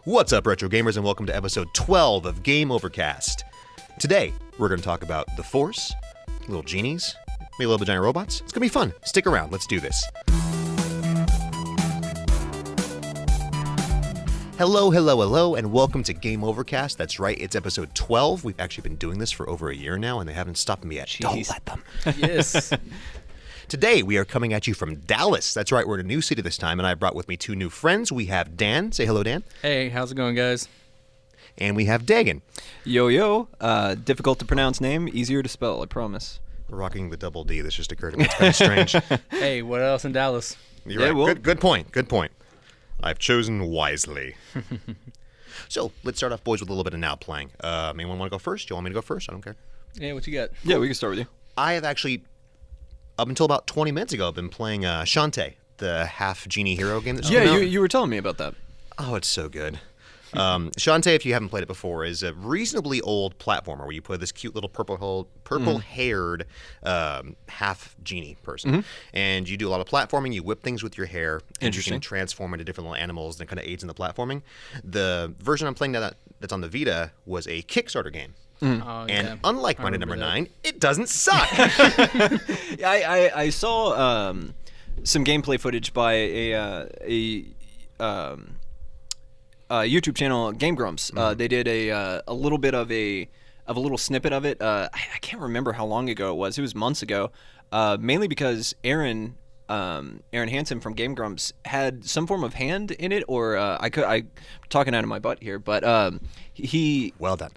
What's up, Retro Gamers, and welcome to episode 12 of Game Overcast. Today, we're going to talk about the Force, little genies, maybe a little bit of giant robots. It's going to be fun. Stick around. Let's do this. Hello, and welcome to Game Overcast. That's right, it's episode 12. We've actually been doing this for over a year now, and they haven't stopped me yet. Jeez. Don't let them. Yes. Today, we are coming at you from Dallas. That's right, we're in a new city this time, and I brought with me two new friends. We have Dan. Say hello, Dan. Hey, how's it going, guys? And we have Dagan. Yo. Difficult to pronounce name, easier to spell, I promise. We're rocking the double D. This just occurred to me. It's kind of strange. Hey, what else in Dallas? You're Yeah, right. well- Good point. I've chosen wisely. So, let's start off, boys, with a little bit of now playing. Anyone want to go first? Do you want me to go first? I don't care. Yeah, what you got? Yeah, we can start with you. I have actually, up until about 20 minutes ago, been playing Shantae, the half-genie hero game that's Yeah, come out. you were telling me about that. Oh, it's so good. Shantae, if you haven't played it before, is a reasonably old platformer where you play this cute little purple-haired half-genie person. And you do a lot of platforming. You whip things with your hair. And you can Interesting. transform into different little animals, and it kind of aids in the platforming. The version I'm playing now that's on the Vita was a Kickstarter game. Oh, And unlike Mighty Number 9, it doesn't suck. I saw some gameplay footage by a YouTube channel, Game Grumps. They did a little bit of a little snippet of it. I can't remember how long ago it was. It was months ago. Mainly because Aaron Hansen from Game Grumps had some form of hand in it, or I'm talking out of my butt here, but he Well done.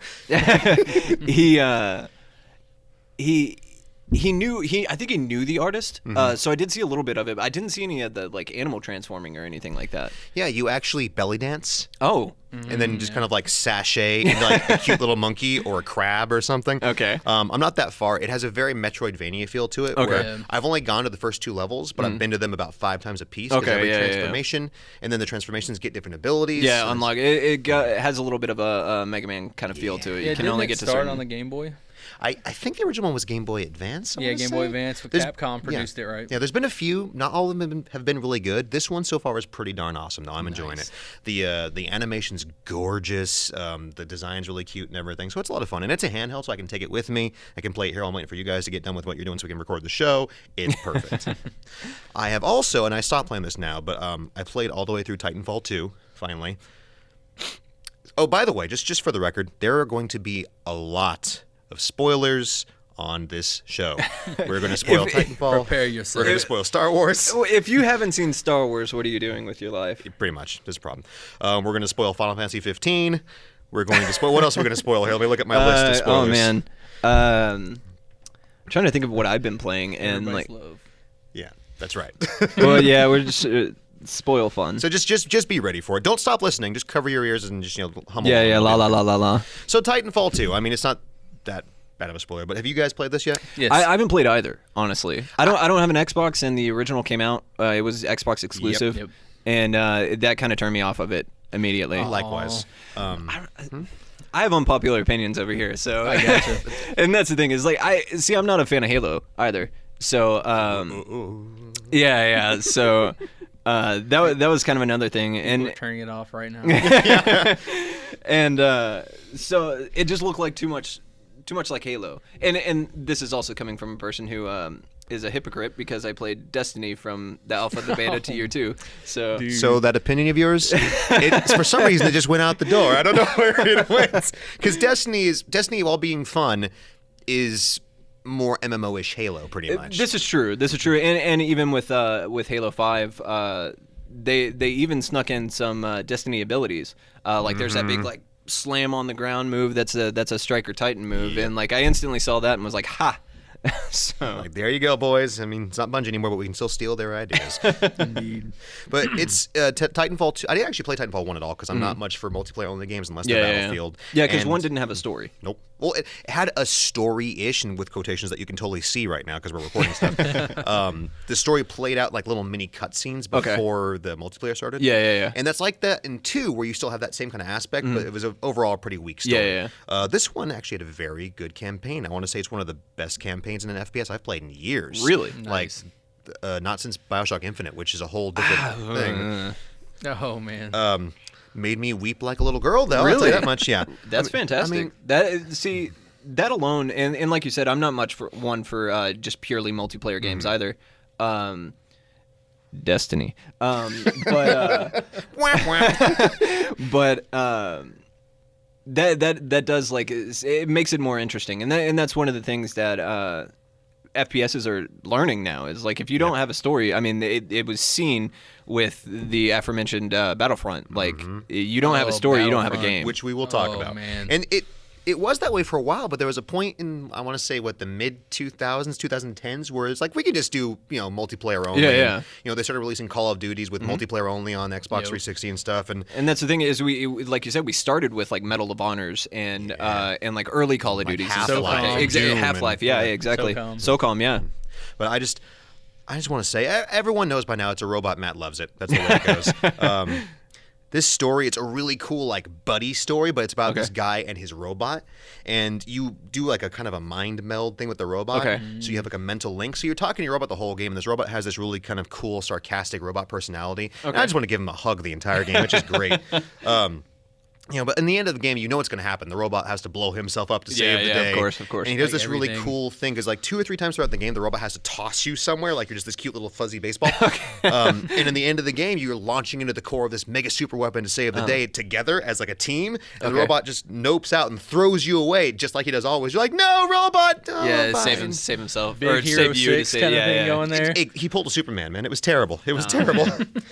he knew I think he knew the artist, so I did see a little bit of it, but I didn't see any of the like animal transforming or anything like that. Yeah, you actually belly dance. Oh, And then just kind of like sashay into like a cute little monkey or a crab or something. Okay. I'm not that far. It has a very Metroidvania feel to it. Okay. Where Yeah. I've only gone to the first two levels, but I've been to them about 5 times a piece. 'Cause Okay, every yeah, transformation, and then the transformations get different abilities. yeah, and unlock it has a little bit of a Mega Man kind of feel to it. Yeah, You can didn't only it get to start certain. on the Game Boy? I think the original one was Game Boy Advance. I Yeah, wanna Game say. Boy Advance with There's- Capcom produced yeah. it, right? Yeah, there's been a few. Not all of them have been really good. This one so far is pretty darn awesome, though. I'm enjoying it. The animation's gorgeous. The design's really cute and everything. So it's a lot of fun. And it's a handheld, so I can take it with me. I can play it here. I'm waiting for you guys to get done with what you're doing so we can record the show. It's perfect. I have also, and I stopped playing this now, but I played all the way through Titanfall 2, finally. Oh, by the way, just for the record, there are going to be a lot of spoilers on this show. We're going to spoil Titanfall. Prepare We're yourself. going to spoil Star Wars. Well, if you haven't seen Star Wars, what are you doing with your life? Pretty much. There's a problem. We're going to spoil Final Fantasy 15. We're going to spoil... What else are we going to spoil here? Let me look at my list of spoilers. Oh man, I'm trying to think of what I've been playing, and Everybody's like, love. Yeah, that's right. well, yeah, we're just spoil fun. So just be ready for it. Don't stop listening. Just cover your ears and just hum along Yeah, a la bit. la la la la. So Titanfall 2. I mean, it's not that bad of a spoiler, but have you guys played this yet? Yes. I haven't played either, honestly. I don't have an Xbox, and the original came out. It was Xbox exclusive, Yep. and that kind of turned me off of it immediately. Likewise. I have unpopular opinions over here, so I gotcha. and that's the thing is like I'm not a fan of Halo either. So yeah. So that was kind of another thing, We're and turning it off right now. and so it just looked like too much like Halo. And this is also coming from a person who is a hypocrite because I played Destiny from the alpha, the beta to year 2. So So that opinion of yours, for some reason, it just went out the door. I don't know where it went. Because Destiny, while being fun, is more MMO-ish Halo, pretty much. This is true. And even with Halo 5, they even snuck in some Destiny abilities. Like there's that big like slam on the ground move that's a Striker Titan move, and like I instantly saw that and was like, ha. So Like, there you go, boys. I mean, it's not Bungie anymore, but we can still steal their ideas. Indeed. But it's Titanfall 2. I didn't actually play Titanfall 1 at all because I'm not much for multiplayer-only games unless they're Battlefield. Yeah, because And- one didn't have a story. Nope. Well, it had a story-ish, and with quotations that you can totally see right now because we're recording stuff. The story played out like little mini cutscenes before the multiplayer started. Yeah. And that's like that in 2, where you still have that same kind of aspect, but it was overall a pretty weak story. Yeah. This one actually had a very good campaign. I want to say it's one of the best campaigns in an FPS I've played in years. Really? Nice. Like, not since Bioshock Infinite, which is a whole different thing. Oh man. made me weep like a little girl, though. I'll tell Really? you that much, yeah. That's fantastic. mean- That alone, and like you said, I'm not much for just purely multiplayer games either. Destiny, but that does it makes it more interesting, and that's one of the things that FPSs are learning now is like if you don't have a story. I mean, it was seen with the aforementioned Battlefront. Like you don't have a story, you don't have a game. Which we will talk about. Man. And it was that way for a while, but there was a point in, I want to say, the mid-2000s, 2010s, where it's like, we could just do, multiplayer only. Yeah. And, they started releasing Call of Duties with multiplayer only on Xbox 360 and stuff. And that's the thing is, like you said, we started with like Medal of Honors and like early Call of Duties and stuff like that. Half-Life, Doom, Half-Life, and- yeah, exactly. SOCOM, yeah. But I just want to say, everyone knows by now it's a robot. Matt loves it. That's the way it goes. This story, it's a really cool, buddy story, but it's about this guy and his robot. And you do, a kind of a mind meld thing with the robot. Okay. So you have, a mental link. So you're talking to your robot the whole game, and this robot has this really kind of cool, sarcastic robot personality. And I just want to give him a hug the entire game, which is great. But in the end of the game, what's going to happen. The robot has to blow himself up to save the day. Of course. And he does this really everything. cool thing, because 2 or 3 times throughout the game, the robot has to toss you somewhere, like you're just this cute little fuzzy baseball. And in the end of the game, you're launching into the core of this mega super weapon to save the day together as a team. And the robot just nopes out and throws you away, just like he does always. You're like, no, robot! Oh, Save fine." himself. Big or Hero save you 6 to kind save, of thing going there. He pulled a Superman, man. It was terrible. It was terrible.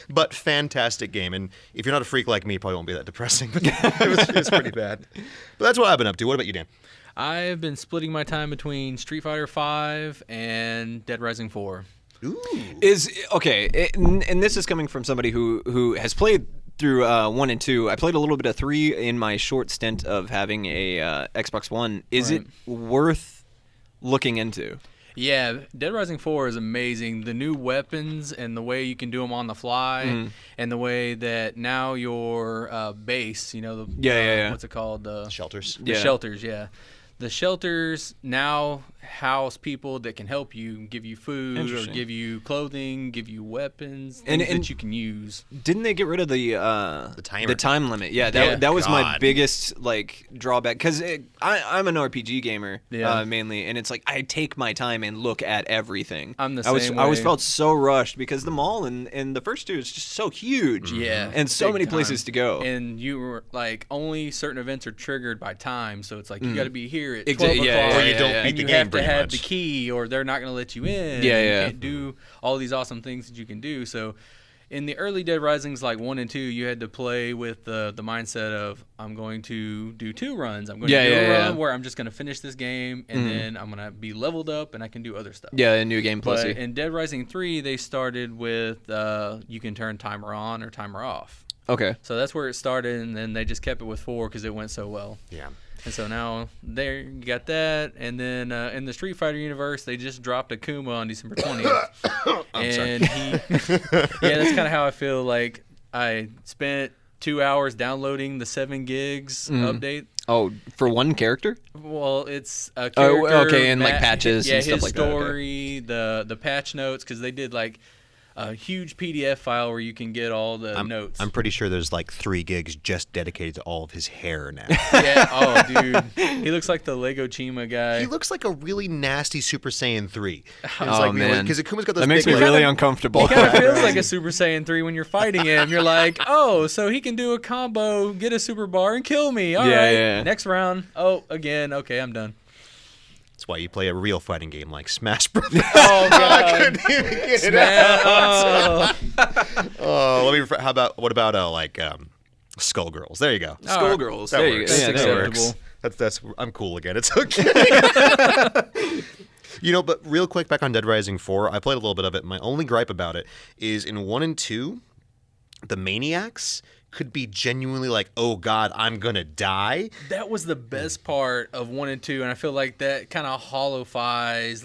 But fantastic game. And if you're not a freak like me, it probably won't be that depressing. But it was pretty bad. But that's what I've been up to. What about you, Dan? I've been splitting my time between Street Fighter V and Dead Rising 4. Ooh. And this is coming from somebody who has played through 1 and 2. I played a little bit of 3 in my short stint of having a Xbox One. Is it worth looking into? Yeah, Dead Rising 4 is amazing. The new weapons and the way you can do them on the fly, and the way that now your base, what's it called? Shelters. The shelters, yeah. The shelters now house people that can help you, give you food, or Interesting. give you clothing, give you weapons, And- things and- that you can use. Didn't they get rid of the timer. The time limit? Yeah, Yeah. that was my God. biggest drawback because I'm an RPG gamer Yeah. mainly, and it's like I take my time and look at everything. I'm the I same always way. felt so rushed because the mall in the first 2 is just so huge. Yeah, and so big many time. places to go. And you were only certain events are triggered by time, so it's like you got to be here at Exa- 12 o'clock. yeah, Or you don't and beat the you game have to pretty have much. the key, or they're not going to let you in. Yeah, and yeah. You can't do all these awesome things that you can do. So, in the early Dead Risings, 1 and 2, you had to play with the mindset of I'm going to do 2 runs. I'm going to do a run where I'm just going to finish this game, and then I'm going to be leveled up, and I can do other stuff. Yeah, a new game plus. But in Dead Rising 3, they started with you can turn timer on or timer off. Okay. So that's where it started, and then they just kept it with 4 because it went so well. Yeah. And so now there you got that, and then in the Street Fighter universe, they just dropped Akuma on December 20th. and that's kind of how I feel. Like I spent 2 hours downloading the 7 gigs update. Oh, for one character? Well, it's a character. Okay, and patches yeah, and stuff his like that. Okay. story, the patch notes, because they did a huge PDF file where you can get all the notes. I'm pretty sure there's 3 gigs just dedicated to all of his hair now. Yeah. Oh, dude, he looks like the Lego Chima guy. He looks like a really nasty Super Saiyan 3. Oh, man. Because Akuma's got those That makes big me really uncomfortable. He kind of feels like a Super Saiyan 3 when you're fighting him. You're like, oh, so he can do a combo, get a super bar, and kill me. All right. Yeah. Next round. Oh, again. Okay, I'm done. That's why you play a real fighting game like Smash Brothers. Oh, I God. couldn't even get it out. Oh. Oh, what about Skullgirls? There you go. Skullgirls. That There you works. go. That's Yeah, that works. acceptable. That's I'm cool again. It's okay. But real quick, back on Dead Rising 4, I played a little bit of it. My only gripe about it is in 1 and 2, the maniacs could be genuinely like, oh God, I'm gonna die. That was the best part of 1 and 2, and I feel like that kind of hollowifies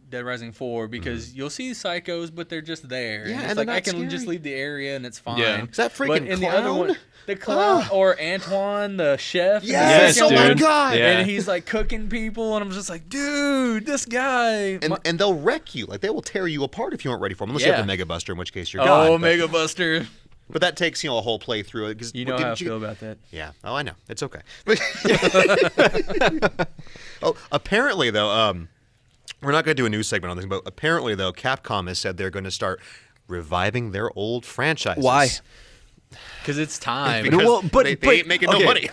Dead Rising 4 because you'll see psychos, but they're just there. Yeah, and and it's they're I not can just scary. leave the area and it's fine. Yeah. Is that freaking But in the other clown? one, the clown or Antoine, the chef. in the Yes, second oh my one, God. Yeah. And he's cooking people, and I'm just like, dude, this guy. And they'll wreck you. They will tear you apart if you aren't ready for them. Unless you Yeah. have the Mega Buster, in which case you're Oh, gone. But Mega Buster. But that takes a whole playthrough. Cause, You know how I feel about that. Yeah. Oh, I know. It's okay. Oh, apparently though, we're not going to do a news segment on this, but apparently though, Capcom has said they're going to start reviving their old franchises. Why? Because it's time. Because they ain't making no money.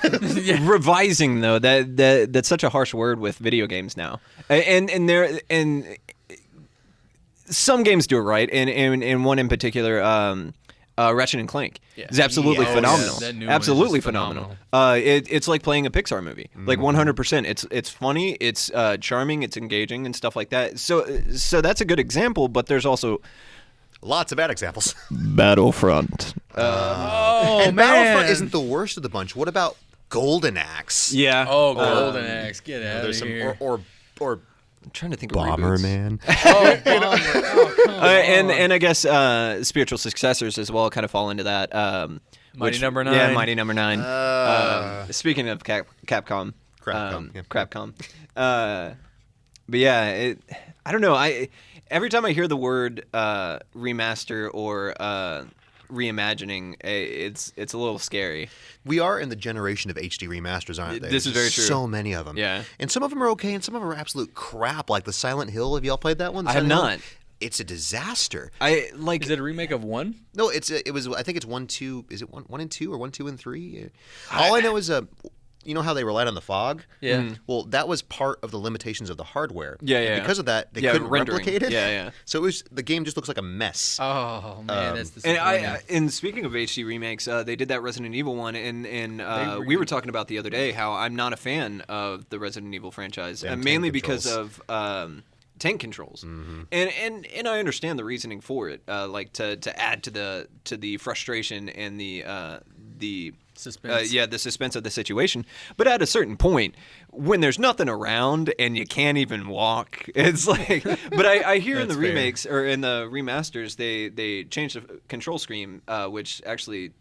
Revising though, that's such a harsh word with video games now, and some games do it right, and one in particular, Ratchet and Clank is absolutely phenomenal. That new one is absolutely just phenomenal. It's like playing a Pixar movie, like 100%. It's funny, it's charming, it's engaging, and stuff like that. So that's a good example. But there's also lots of bad examples. Battlefront. And Battlefront isn't the worst of the bunch. What about Golden Axe? Yeah. Oh, Golden Axe, get out There's of some here. or I'm trying to think of reboots. Bomberman. Oh, Bomber. Oh, come on. And I guess spiritual successors as well kind of fall into that. Mighty Number 9. Yeah, Mighty Number 9. Speaking of Capcom. Crapcom. But yeah, I don't know. Every time I hear the word remaster or reimagining, it's a little scary. We are in the generation of HD remasters, aren't they? This is very true. So many of them. Yeah. And some of them are okay, and some of them are absolute crap, like the Silent Hill. Have y'all played that one? I have Silent not. Hill? It's a disaster. Is it a remake of 1? No, it was. I think it's 1, 2. Is it 1 and 2 or 1, 2 and 3? All I know is you know how they relied on the fog? Yeah. Well, that was part of the limitations of the hardware. Yeah. And because of that, they couldn't rendering. replicate it. Yeah. So the game just looks like a mess. Oh man, that's disappointing. And speaking of HD remakes, they did that Resident Evil one, and we were talking about the other day how I'm not a fan of the Resident Evil franchise, mainly because of tank controls, and I understand the reasoning for it, like to add to the frustration and the suspense. The suspense of the situation. But at a certain point, when there's nothing around and you can't even walk, it's like. But I hear in the remakes or in the remasters, they changed the control scheme, which actually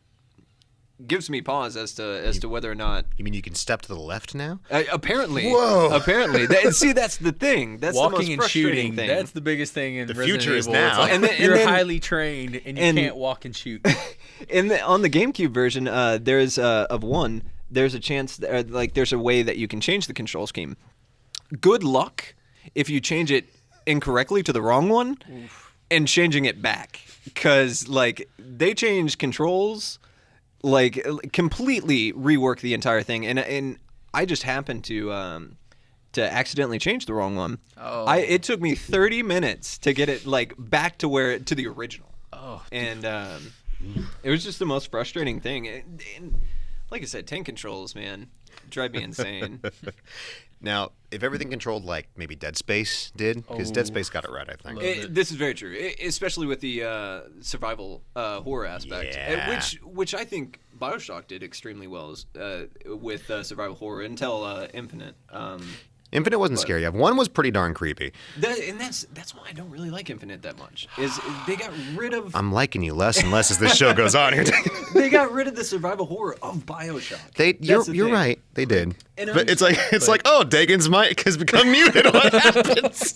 gives me pause as to whether or not. You mean you can step to the left now? Apparently. Whoa. Apparently. See, that's the thing. That's walking the most and frustrating shooting. thing. That's the biggest thing in Resident future is Evil. now. It's like And then- you're and then- highly trained and you can't walk and shoot. On the GameCube version, there's of one. There's a chance, there's a way that you can change the control scheme. Good luck if you change it incorrectly to the wrong one, and changing it back, because they change controls, completely rework the entire thing, and I just happened to accidentally change the wrong one. Oh. It took me 30 minutes to get it back to the original. Oh, And it was just the most frustrating thing. And like I said, tank controls, man, drive me insane. Now, if everything controlled like maybe Dead Space did, because Dead Space got it right, I think. This is very true, especially with the survival horror aspect, Yeah. which I think BioShock did extremely well with survival horror until Infinite. Infinite wasn't scary. One was pretty darn creepy. That's why I don't really like Infinite that much. Is they got rid of I'm liking you less and less as this show goes on here. they got rid of the survival horror of BioShock. You're right. They did. And But it's like oh, Dagon's mic has become muted. What happens?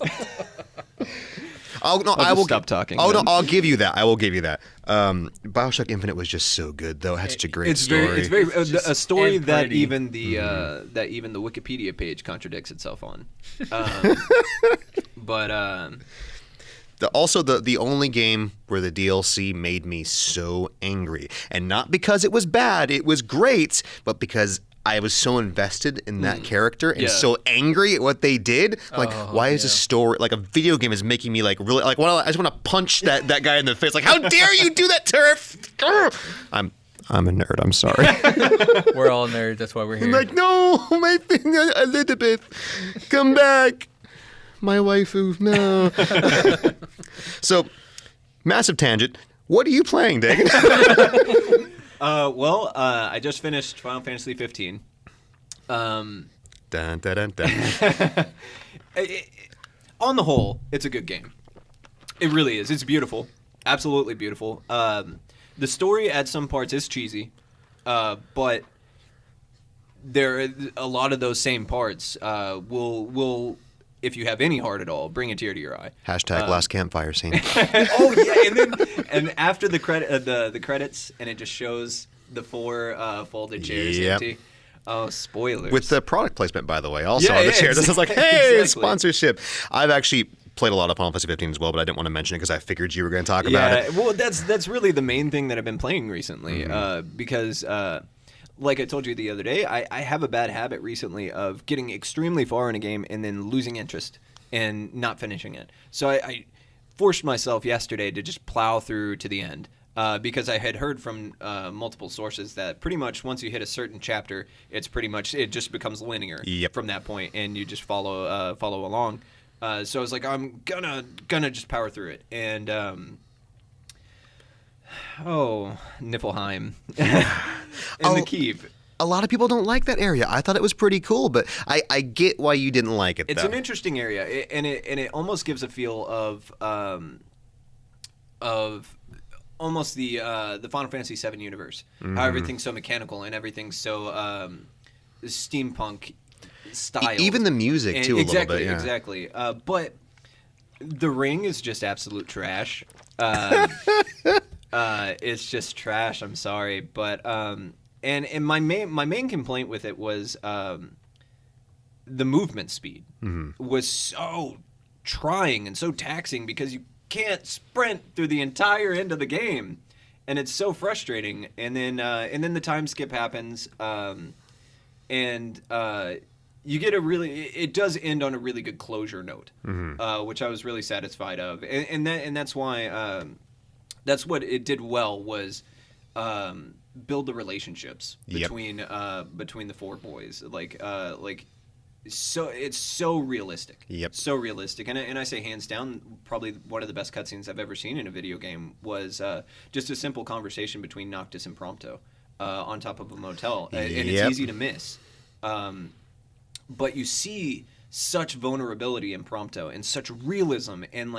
I will stop talking. Oh then. no, I'll give you that. I will give you that. BioShock Infinite was just so good, though. It had such a great story. It's very a story and that pretty. even the Wikipedia page contradicts itself on. But the only game where the DLC made me so angry, and not because it was bad, it was great, but because I was so invested in that character and so angry at what they did. Why is a story like a video game is making me really I just want to punch that guy in the face. Like, how dare you do that to her? I'm a nerd. I'm sorry. we're all nerds. That's why we're here. I'm like, no, my Elizabeth, come back, my waifu, no. So, massive tangent. What are you playing, Dagon? I just finished Final Fantasy 15. Dun, dun, dun, dun. On the whole, it's a good game. It really is. It's beautiful. Absolutely beautiful. The story at some parts is cheesy, but there a lot of those same parts will if you have any heart at all, bring a tear to your eye. Hashtag last campfire scene. Oh yeah, and after the credits, and it just shows the 4 folded chairs empty. Oh, spoilers. With the product placement, by the way, also on the chairs. This is like, hey, exactly. sponsorship. I've actually played a lot of Final Fantasy 15 as well, but I didn't want to mention it because I figured you were going to talk about it. Well, that's really the main thing that I've been playing recently, because like I told you the other day, I have a bad habit recently of getting extremely far in a game and then losing interest and not finishing it. So I forced myself yesterday to just plow through to the end. Because I had heard from multiple sources that pretty much once you hit a certain chapter, it just becomes linear from that point, and you just follow along. So I was like, I'm gonna just power through it, and Niflheim and the keep. A lot of people don't like that area. I thought it was pretty cool, but I get why you didn't like it. It's an interesting area, and it almost gives a feel of almost the Final Fantasy VII universe. How everything's so mechanical and everything's so steampunk style. Even the music too, a little bit. Yeah. Exactly. But the ring is just absolute trash. It's just trash. I'm sorry, but and my main complaint with it was the movement speed was so trying and so taxing because you can't sprint through the entire end of the game, and it's so frustrating. And then the time skip happens, and you get it does end on a really good closure note, which I was really satisfied of, and that's why that's what it did well was build the relationships between the 4 boys, so it's so realistic. So realistic. And I say hands down, probably one of the best cutscenes I've ever seen in a video game was just a simple conversation between Noctis and Prompto on top of a motel. And it's easy to miss. But you see such vulnerability in Prompto and such realism. And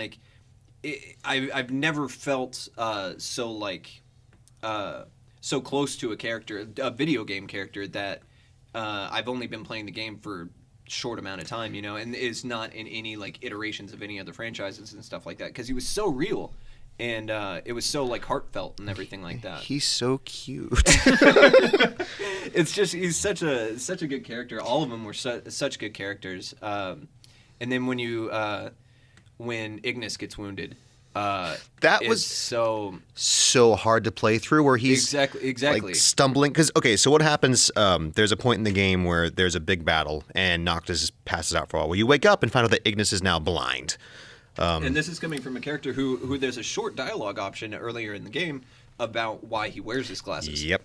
I've never felt so close to a video game character that I've only been playing the game for short amount of time, and is not in any iterations of any other franchises and stuff like that, because he was so real, and it was so heartfelt and everything like that. He's so cute. It's just he's such a good character. All of them were such good characters. And then when Ignis gets wounded, that was so hard to play through, where he's exactly stumbling. Because so what happens? There's a point in the game where there's a big battle and Noctis passes out for a while. Well, you wake up and find out that Ignis is now blind. And this is coming from a character who there's a short dialogue option earlier in the game about why he wears his glasses. Yep.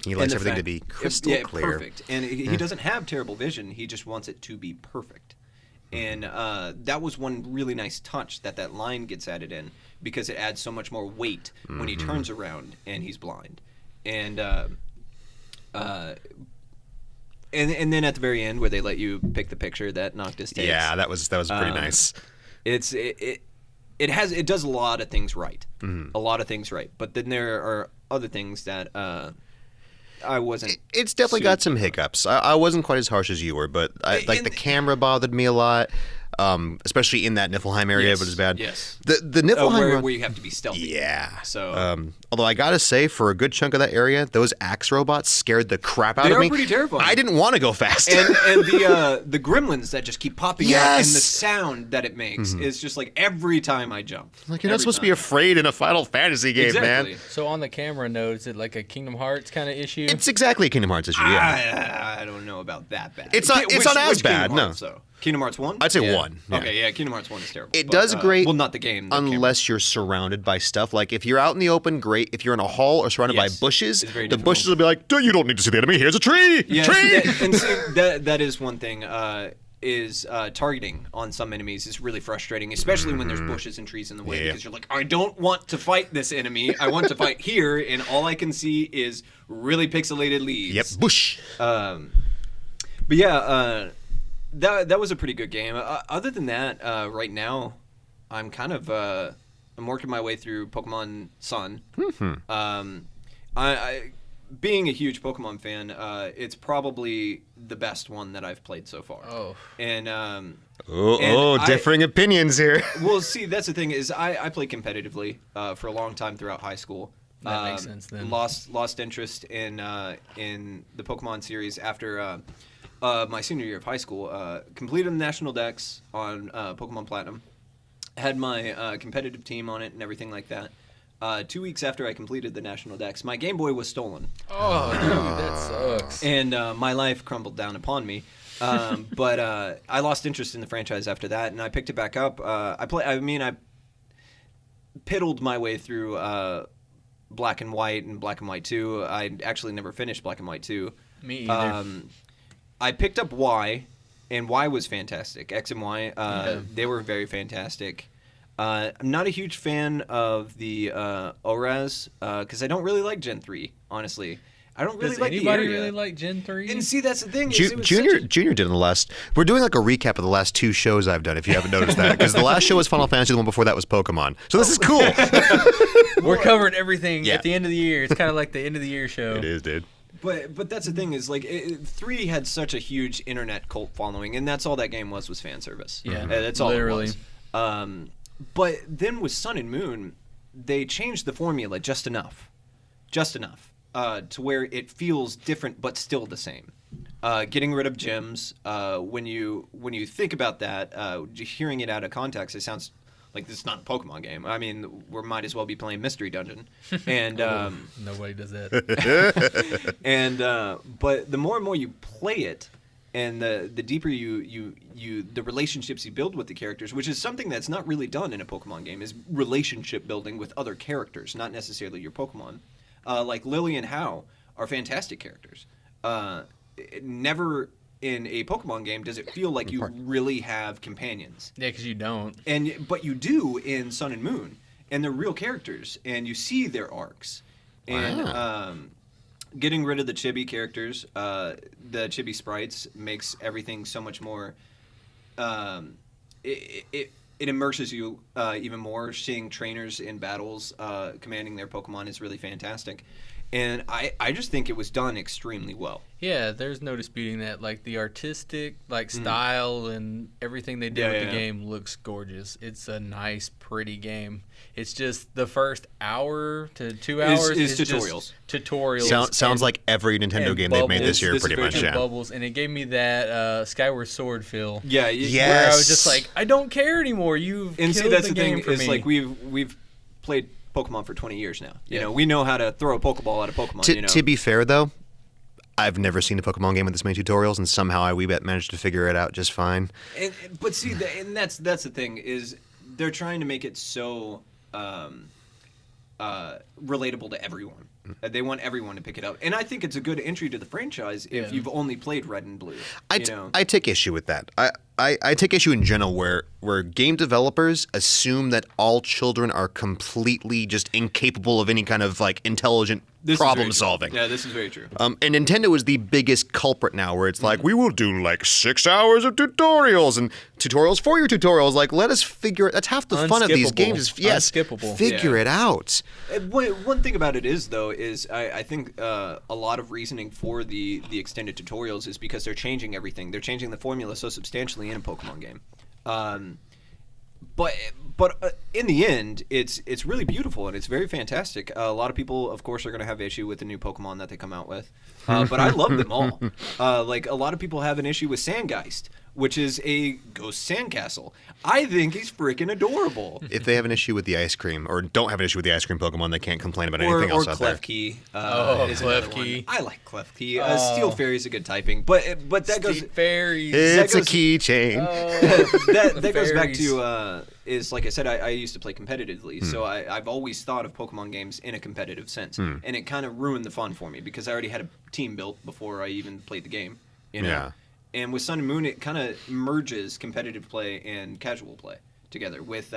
He likes everything to be crystal clear. Perfect. And he doesn't have terrible vision. He just wants it to be perfect. And that was one really nice touch that line gets added in, because it adds so much more weight when he turns around and he's blind. And and then at the very end, where they let you pick the picture that Noctis takes. Yeah, that was pretty nice. It does a lot of things right. A lot of things right. But then there are other things that I wasn't. It's definitely got some hiccups. I wasn't quite as harsh as you were, but the camera bothered me a lot, especially in that Niflheim area. But it's bad. Yes. The Niflheim where you have to be stealthy. Yeah. So. Although I gotta say, for a good chunk of that area, those axe robots scared the crap out of me. They are pretty terrifying. I didn't want to go fast. And the gremlins that just keep popping out, and the sound that it makes is just every time I jump. You're not supposed to be afraid in a Final Fantasy game, man. So on the camera note, is it like a Kingdom Hearts kind of issue? It's exactly a Kingdom Hearts issue. Yeah. I don't know about that bad. It's not as bad. Kingdom Hearts, no. Kingdom Hearts 1? I'd say 1. Yeah. Okay, yeah, Kingdom Hearts 1 is terrible. It does great. Well, not the game. Unless you're surrounded by stuff. If you're out in the open, great. If you're in a hall or surrounded by bushes, the bushes will be like, you don't need to see the enemy. Here's a tree. Yeah, tree. And see, that is one thing. Is targeting on some enemies is really frustrating, especially when there's bushes and trees in the way, because you're like, I don't want to fight this enemy. I want to fight here, and all I can see is really pixelated leaves. Yep, bush. But yeah, that was a pretty good game. Other than that, right now, I'm kind of I'm working my way through Pokemon Sun. being a huge Pokemon fan, it's probably the best one that I've played so far. Oh. And differing opinions here. well, see, that's the thing is I played competitively for a long time throughout high school. That makes sense then. Lost interest in the Pokemon series after my senior year of high school. Completed the national dex on Pokemon Platinum. Had my competitive team on it and everything like that. 2 weeks after I completed the national dex, my Game Boy was stolen. Oh, dude, that sucks. And my life crumbled down upon me. But I lost interest in the franchise after that, and I picked it back up. I piddled my way through Black and White and Black and White 2. I actually never finished Black and White 2. Me either. I picked up Y, and Y was fantastic. X and Y, they were very fantastic. I'm not a huge fan of the ORAS because I don't really like Gen 3, honestly. I don't really Does like the anybody area. really like Gen 3? And see, that's the thing. Junior did in the last. We're doing like a recap of the last 2 shows I've done. If you haven't noticed that, because the last show was Final Fantasy, the one before that was Pokemon. So this is cool. We're covering everything at the end of the year. It's kind of like the end of the year show. It is, dude. But that's the thing is like 3 had such a huge internet cult following, and that's all that game was fan service. Yeah, That's all literally. it was. But then with Sun and Moon, they changed the formula just enough, to where it feels different but still the same. Getting rid of gems. When you think about that, hearing it out of context, it sounds like this is not a Pokemon game. I mean, we might as well be playing Mystery Dungeon. And nobody does that. and but the more and more you play it, and the deeper you the relationships you build with the characters, which is something that's not really done in a Pokemon game, is relationship building with other characters, not necessarily your Pokemon. Like Lily and Hau are fantastic characters. Never in a Pokemon game does it feel like you really have companions. Yeah, because you don't. But you do in Sun and Moon, and they're real characters, and you see their arcs. And getting rid of the chibi characters, the chibi sprites, makes everything so much more. It immerses you even more. Seeing trainers in battles commanding their Pokemon is really fantastic. And I just think it was done extremely well. Yeah, there's no disputing that. Like, the artistic style and everything they did with the game looks gorgeous. It's a nice, pretty game. It's just the first hour to 2 hours is tutorials. Sounds like every Nintendo game they've made this year, pretty much. Yeah. Bubbles, and it gave me that Skyward Sword feel. Yeah, yes. Where I was just like, I don't care anymore. You've killed that's the the game thing for is me. like we've played Pokemon for 20 years now. You know, we know how to throw a Pokeball at a Pokemon. To be fair, though, I've never seen a Pokemon game with this many tutorials, and somehow we managed to figure it out just fine. But see, and that's the thing is they're trying to make it so relatable to everyone. They want everyone to pick it up, and I think it's a good entry to the franchise if you've only played Red and Blue. I take issue with that. I take issue in general where game developers assume that all children are completely just incapable of any kind of like intelligent problem solving. Yeah, this is very true. And Nintendo is the biggest culprit now, where it's like, we will do like 6 hours of tutorials and tutorials for your tutorials. Like, let us figure it. That's half the fun of these games. Is, Unskippable. Figure it out. One thing about it is, though, is I think a lot of reasoning for the extended tutorials is because they're changing everything. They're changing the formula so substantially in a Pokemon game. But in the end, it's really beautiful and it's very fantastic. A lot of people, of course, are going to have issue with the new Pokemon that they come out with, but I love them all. Like a lot of people have an issue with Sandgeist, which is a ghost sandcastle. I think he's freaking adorable. If they have an issue with the ice cream, or don't have an issue with the ice cream Pokemon, they can't complain about anything else out there. Or Klefki. Klefki. I like Klefki. Steel Fairy is a good typing, but that goes. Fairies. It's a keychain. That goes back to is like I said, I used to play competitively, so I've always thought of Pokemon games in a competitive sense, and it kind of ruined the fun for me because I already had a team built before I even played the game. You know? Yeah. And with Sun and Moon, it kind of merges competitive play and casual play together with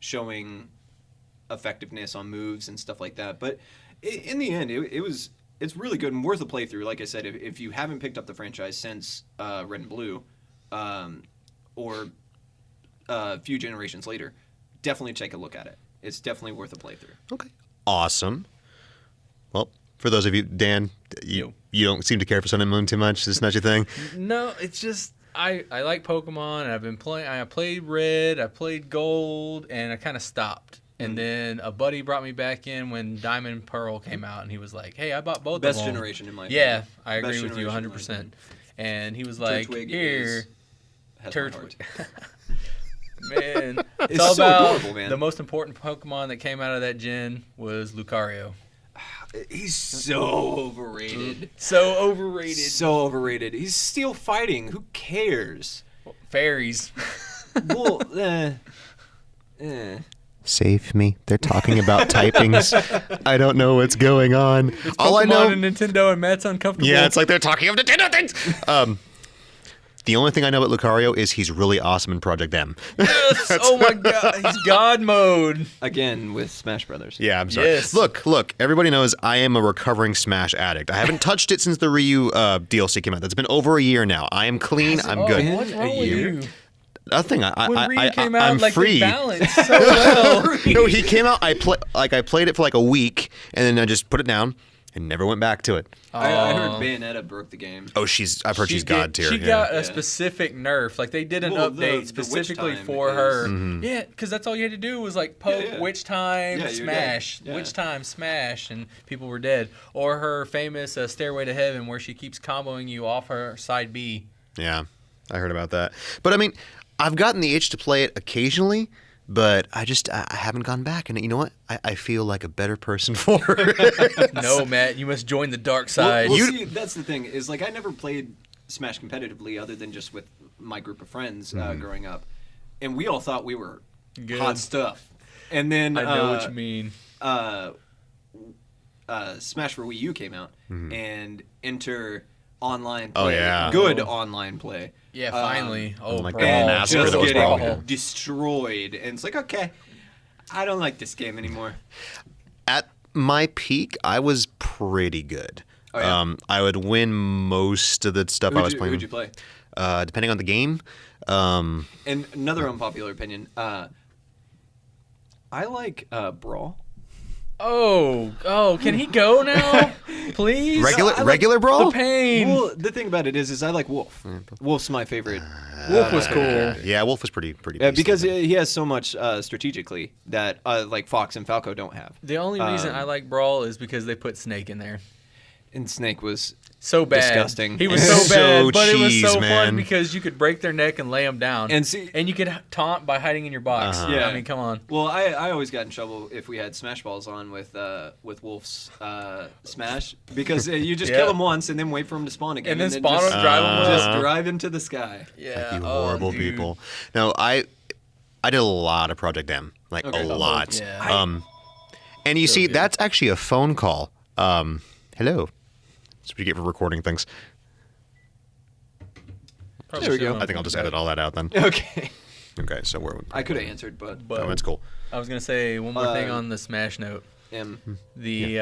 showing effectiveness on moves and stuff like that. But in the end, it's really good and worth a playthrough. Like I said, if you haven't picked up the franchise since Red and Blue, or a few generations later, definitely take a look at it. It's definitely worth a playthrough. Okay. Awesome. Well, For those of you, Dan, you don't seem to care for Sun and Moon too much. Is this not your thing? No, it's just I like Pokemon. And I've been playing. I played Red. I played Gold, and I kind of stopped. And then a buddy brought me back in when Diamond and Pearl came out, and he was like, "Hey, I bought both of them." Best generation in my opinion. Yeah, I agree Best with you generation in my 100%. And he was like, Turtwig "Here, has my heart. Turtwig." Man, It's all so about adorable, man. the most important Pokemon that came out of that gen was Lucario. He's so overrated. So overrated. So overrated. He's still fighting. Who cares? Fairies. Well, Save me. They're talking about typings. I don't know what's going on. All I know. Pokemon and Nintendo, and Matt's uncomfortable. Yeah, it's like they're talking of Nintendo things. The only thing I know about Lucario is he's really awesome in Project M. Yes. Oh my God, he's God mode. Again with Smash Brothers. Yeah, I'm sorry. Yes. Look. Everybody knows I am a recovering Smash addict. I haven't touched it since the Ryu DLC came out. That's been over a year now. I am clean. I'm Oh, good. what's wrong with you? Nothing. When Ryu came out, I'm like free. they balanced so well. No, he came out. I played it for like a week, and then I just put it down and never went back to it. I heard Bayonetta broke the game. Oh, I've heard she's god tier. She yeah. got a specific nerf. Like they did an Well, update the specifically witch time for is- her. Mm-hmm. Yeah, because that's all you had to do was like poke yeah. witch time, Yeah, you're smash, dead. Yeah. witch time, smash, and people were dead. Or her famous Stairway to Heaven, where she keeps comboing you off her side B. Yeah, I heard about that. But I mean, I've gotten the itch to play it occasionally, but I haven't gone back. And you know what? I feel like a better person for it. No, Matt, you must join the dark side. Well, see, that's the thing is like I never played Smash competitively other than just with my group of friends growing up, and we all thought we were Good. hot stuff. And then I know what you mean. Smash for Wii U came out, and enter online play. Oh, yeah. Good online play. Yeah, finally. Oh my Brawl. God, And massacre just those getting Brawl. destroyed. And it's like, okay, I don't like this game anymore. At my peak, I was pretty good. Oh, yeah? I would win most of the stuff I was playing. Who'd you play? Depending on the game. And another unpopular opinion, I like Brawl. Oh, can he go now? Please? Regular Brawl? The pain. Well, the thing about it is I like Wolf. Wolf's my favorite. Wolf was cool. Yeah, Wolf was pretty. Yeah, because he has so much strategically that like Fox and Falco don't have. The only reason I like Brawl is because they put Snake in there. And Snake was So bad. disgusting. He was And so bad, so but it was cheese, so man. fun because you could break their neck and lay them down. And see- you could taunt by hiding in your box. Uh-huh. Yeah. I mean, come on. Well, I always got in trouble if we had Smash Balls on with Wolf's Smash because you just Yeah. kill him once and then wait for him to spawn again And then spawn just, him, drive him with just us. drive into the sky. Yeah. You oh, horrible dude. people. No, I did a lot of Project M, like Okay. a lot. Yeah. And you see, good. that's actually a phone call. Hello. That's what you get for recording things. Probably There we go. should've I think I'll just edit all that out then. Okay. Okay, so where would I could have answered, but Oh, that's cool. I was gonna say one more thing on the Smash note. M. The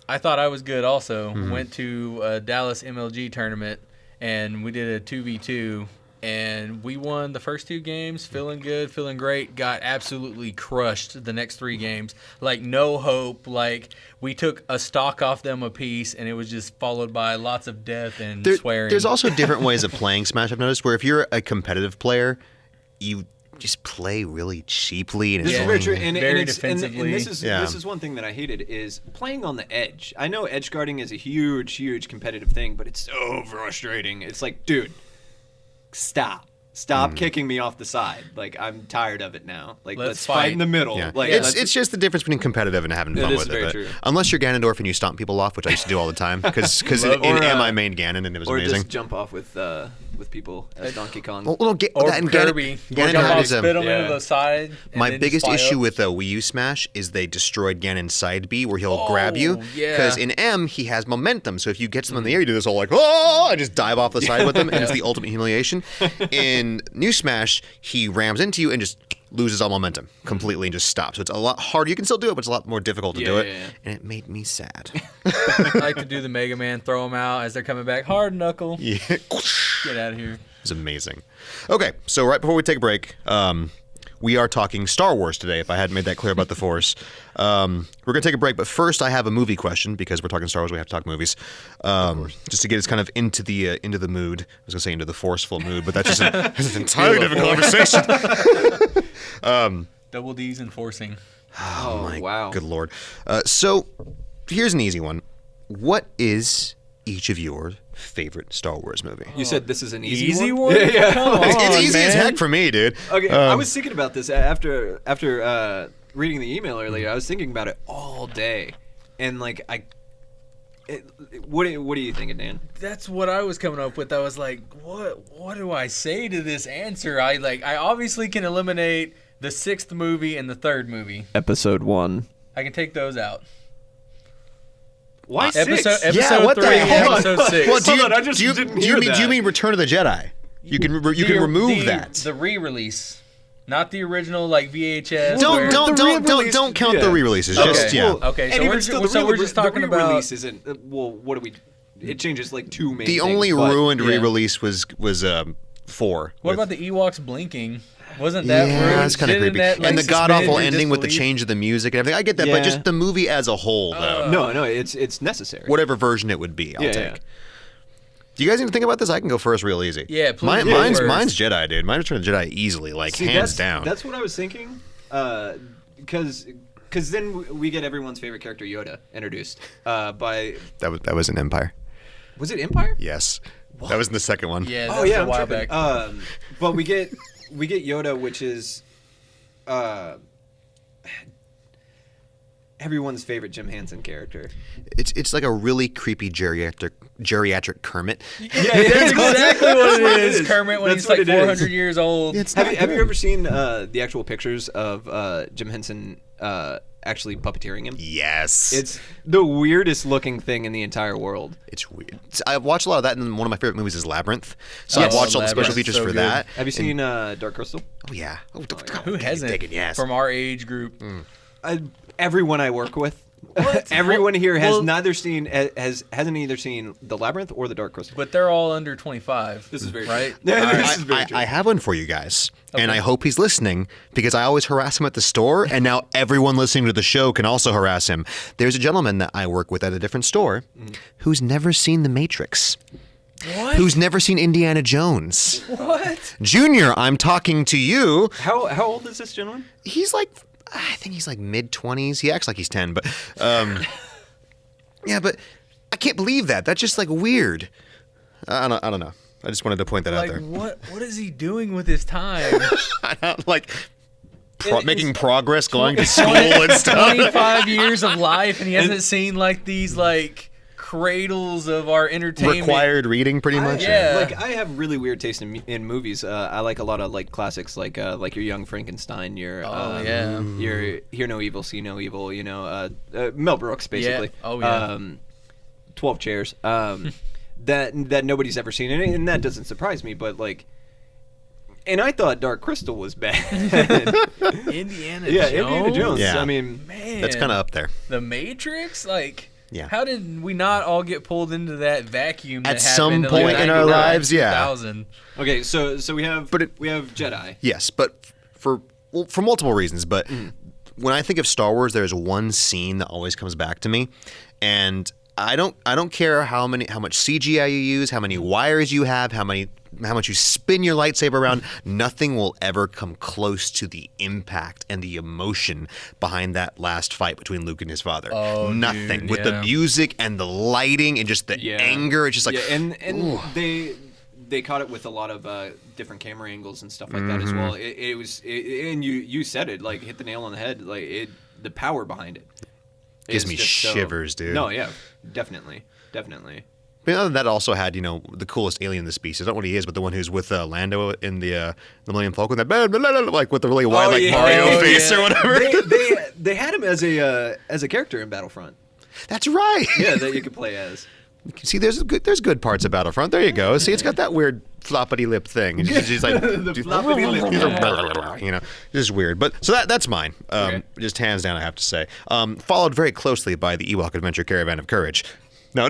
I thought I was good also. Mm-hmm. Went to a Dallas MLG tournament and we did a 2v2 and we won the first 2 games, feeling good, feeling great. Got absolutely crushed the next 3 games. Like no hope. Like we took a stock off them a piece and it was just followed by lots of death and swearing. There's also different ways of playing Smash, I've noticed, where if you're a competitive player, you just play really cheaply. And This it's is very only- true, and Very it's, defensively. this is one thing that I hated is playing on the edge. I know edge guarding is a huge competitive thing, but it's so frustrating. It's like, dude, stop kicking me off the side. Like I'm tired of it now. Like let's fight fight. in the middle. Yeah. Like it's just the difference between competitive and having fun is with it. very But true. unless you're Ganondorf and you stomp people off, which I used to do all the time, because in Or, M I main Ganon and it was or amazing. just jump off with people as Donkey Kong. Well, no, or that and Kirby. Ganon Jump off, is spit them yeah. into the side. and my then biggest just fly issue up. with Wii U Smash is they destroyed Ganon's side B where he'll grab you. yeah. Because in M, he has momentum. So if you get someone in the air, you do this whole like, oh, I just dive off the side with him, and it's the ultimate humiliation. In New Smash, he rams into you and just loses all momentum completely and just stops. So it's a lot harder. You can still do it, but it's a lot more difficult to do it. Yeah, yeah. And it made me sad. I like to do the Mega Man, throw them out as they're coming back. Hard knuckle. Yeah. Get out of here. It's amazing. Okay, so right before we take a break, we are talking Star Wars today, if I hadn't made that clear about the Force. We're going to take a break, but first I have a movie question, because we're talking Star Wars, we have to talk movies. Just to get us kind of into the mood. I was going to say into the forceful mood, but that's just that's an entirely different conversation. Double D's enforcing. Oh, my wow. good Lord. So, here's an easy one. What is each of your favorite Star Wars movie? You said this is an easy, Easy one? Yeah. Come on, It's easy as man. heck for me, dude. Okay, I was thinking about this after reading the email earlier. I was thinking about it all day, and like what are you thinking, Dan? That's what I was coming up with. I was like, what do I say to this answer? I obviously can eliminate the 6th movie and the 3rd movie. Episode 1. I can take those out. Why Episode Yeah, what the 3 and hell? episode 6. Well, do you, Hold on, I just do you, didn't do you hear mean, do you that. mean Return of the Jedi? You can remove that. The re-release, not the original like VHS. Don't re-release- count yeah. the re-releases. Okay. Just yeah. Well, okay, And so even we're still, we're just talking the about re-release isn't. Well, what do we? It changes like 2 main. The only things, but- ruined yeah. re-release was 4. What about the Ewoks blinking? Wasn't that Yeah, rude? that's kind of Didn't creepy. that, like, And the suspend god awful your ending with the disbelief? change of the music and everything. I get that, Yeah. but just the movie as a whole, though, No, it's necessary. whatever version it would be, I'll Yeah, take. yeah. Do you guys need to think about this? I can go first real easy. Yeah, please Mine, go mine's first. mine's Jedi, dude. Mine Return of the Jedi easily, like See, hands down. That's what I was thinking. Because then we get everyone's favorite character Yoda introduced by That was an Empire. was it Empire? Yes, that was in the second one. Yeah, that Oh was yeah, a I'm while tripping. back. But we get Yoda, which is everyone's favorite Jim Henson character. It's like a really creepy geriatric Kermit. Yeah, That's exactly what it is. is. Kermit when That's he's what like it is. 400 years old. Have you ever seen the actual pictures of Jim Henson actually puppeteering him? Yes, It's the weirdest looking thing in the entire world. it's weird. I watched a lot of that, and one of my favorite movies is Labyrinth. So Yes. I watched all the special Labyrinth, features so for good. that. Have you seen Dark Crystal? Oh yeah. Oh, Who hasn't? Yes. From our age group. Everyone I work with. Everyone here has Well- neither seen hasn't either seen the Labyrinth or the Dark Crystal. But they're all under 25. This is very right. true. Yeah, All this right. is very true. I have one for you guys, and Okay. I hope he's listening because I always harass him at the store, and now everyone listening to the show can also harass him. There's a gentleman that I work with at a different store who's never seen The Matrix, What? who's never seen Indiana Jones. What? Junior, I'm talking to you. How old is this gentleman? He's like, I think he's like mid-20s. He acts like he's 10, but yeah, but I can't believe that. That's just like weird. I don't know. I just wanted to point that out Like there. what is he doing with his time? Like It's- making progress, going to school and stuff. 25 years of life, and he hasn't seen like these like cradles of our entertainment. Required reading, pretty much. yeah. Like I have really weird taste in movies. I like a lot of like classics, like your Young Frankenstein, your yeah. your Hear No Evil, See No Evil. You know, Mel Brooks basically. Oh, yeah. 12 Chairs. That nobody's ever seen, and that doesn't surprise me. But like, and I thought Dark Crystal was bad. Indiana Yeah, Jones. Indiana Jones. Yeah. I mean, Man, That's kind of up there. The Matrix. Like, Yeah. how did we not all get pulled into that vacuum that At some happened in, point like, in our 99, lives, yeah. 2000? okay, so we have But we have Jedi. Yes, but for multiple reasons. But when I think of Star Wars, there's one scene that always comes back to me, and I don't care how much CGI you use, how many wires you have, how much you spin your lightsaber around. Nothing will ever come close to the impact and the emotion behind that last fight between Luke and his father. Oh, Nothing. dude, With the yeah. music and the lighting and just the anger, it's just like and they caught it with a lot of different camera angles and stuff like that as well. It was and you said it, like, hit the nail on the head. Like the power behind it Gives is me just shivers, dude. No, yeah, definitely. But other than that, also had the coolest alien in the species. I don't know what he is, but the one who's with Lando in the Millennium Falcon, that like with the really wide like yeah. Mario Oh, face yeah. or whatever. They had him as a character in Battlefront. That's right. Yeah, that you could play as. See, there's good parts of Battlefront. There you go. See, it's got that weird floppity lip thing. And she's like, floppity lip. you know, just weird. But so that's mine. Okay. Just hands down, I have to say. Followed very closely by the Ewok Adventure Caravan of Courage. No.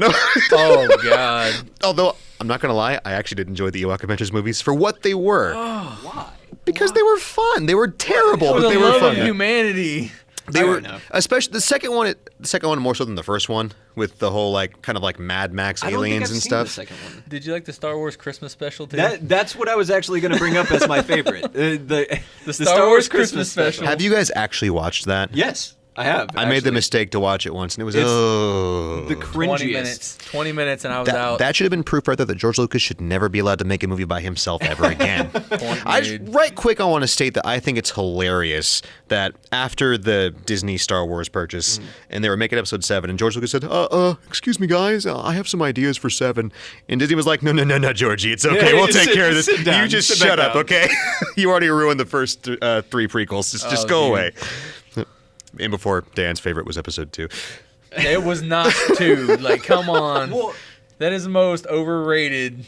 Oh God. Although I'm not gonna lie, I actually did enjoy the Ewok Adventures movies for what they were. Why? Because they were fun. They were terrible, For but the they were love fun. of humanity. They were, enough. especially the second one. The second one more so than the first one, with the whole like kind of like Mad Max I don't think aliens I've and seen stuff. The second one. Did you like the Star Wars Christmas special too? That's what I was actually going to bring up as my favorite. The Star Wars Christmas special. Have you guys actually watched that? Yes, I have. I made the actually. mistake to watch it once, and it was It's oh. the 20 cringiest. minutes. 20 minutes and I was out. That should have been proof right there that George Lucas should never be allowed to make a movie by himself ever again. Right quick, I want to state that I think it's hilarious that after the Disney Star Wars purchase, and they were making episode 7, and George Lucas said, excuse me, guys, I have some ideas for 7. And Disney was like, no, Georgie, it's okay. Yeah, We'll just take care of this. sit down. You just Sit shut back up, down." okay? You already ruined the first 3 prequels. Just go dude. away. And before, Dan's favorite was episode 2. It was not 2. Like, come on. Well, That is the most overrated.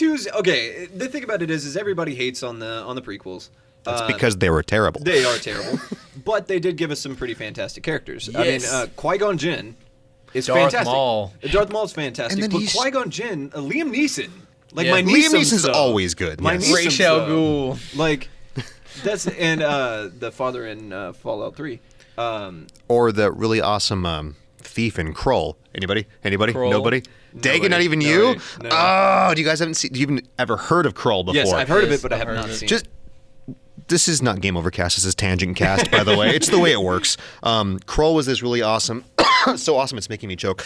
okay. The thing about it is everybody hates on the prequels. That's because they were terrible. They are terrible, but they did give us some pretty fantastic characters. Yes. I mean, Qui-Gon Jinn is Darth fantastic. Maul. Darth Maul's fantastic, And then but he's- Qui-Gon Jinn, Liam Neeson, like Yeah. my Liam Neeson Neeson's stuff. always good. My yes. Neeson Ra's al stuff. Ghul. Like that's and the father in Fallout 3. Or the really awesome thief in Krull. Anybody? Krull? Nobody? Dagan, not even No you? way. No. Oh, do you guys haven't seen? Do you even ever heard of Krull before? Yes, I've heard of Yes, it, but I I've have heard not of it. seen Just it. this is not Game Over Cast. This is Tangent Cast, by the way. It's the way it works. Krull was this really awesome, so awesome it's making me choke.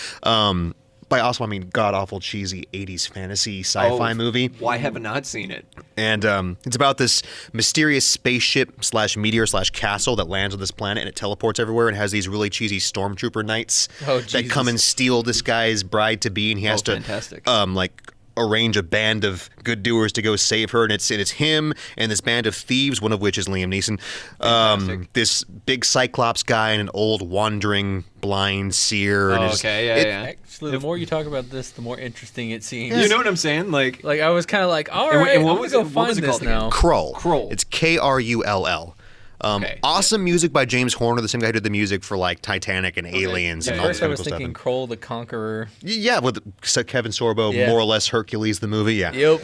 By awesome, I mean god awful cheesy 80s fantasy sci-fi movie. Why have I not seen it? And it's about this mysterious spaceship / meteor / castle that lands on this planet, and it teleports everywhere and has these really cheesy stormtrooper knights Oh, that come Jesus. and steal this guy's bride to be, and he has to fantastic. like arrange a band of good doers to go save her, and it's him and this band of thieves, one of which is Liam Neeson. Fantastic. This big Cyclops guy and an old wandering blind seer. And Oh, it's- okay, it- yeah. Actually, the more you talk about this, the more interesting it seems. You know what I'm saying? Like, Like, I was kind of like, all And right, what I'm was going it- to what go was find it this called again? now. Krull. Krull. It's Krull. Okay. Awesome music by James Horner, the same guy who did the music for like Titanic and Aliens Yeah, and At all this first, I kind of was cool thinking stuff. Kroll the Conqueror. Yeah, with Kevin Sorbo, Yeah. more or less Hercules the movie. Yeah. Yep.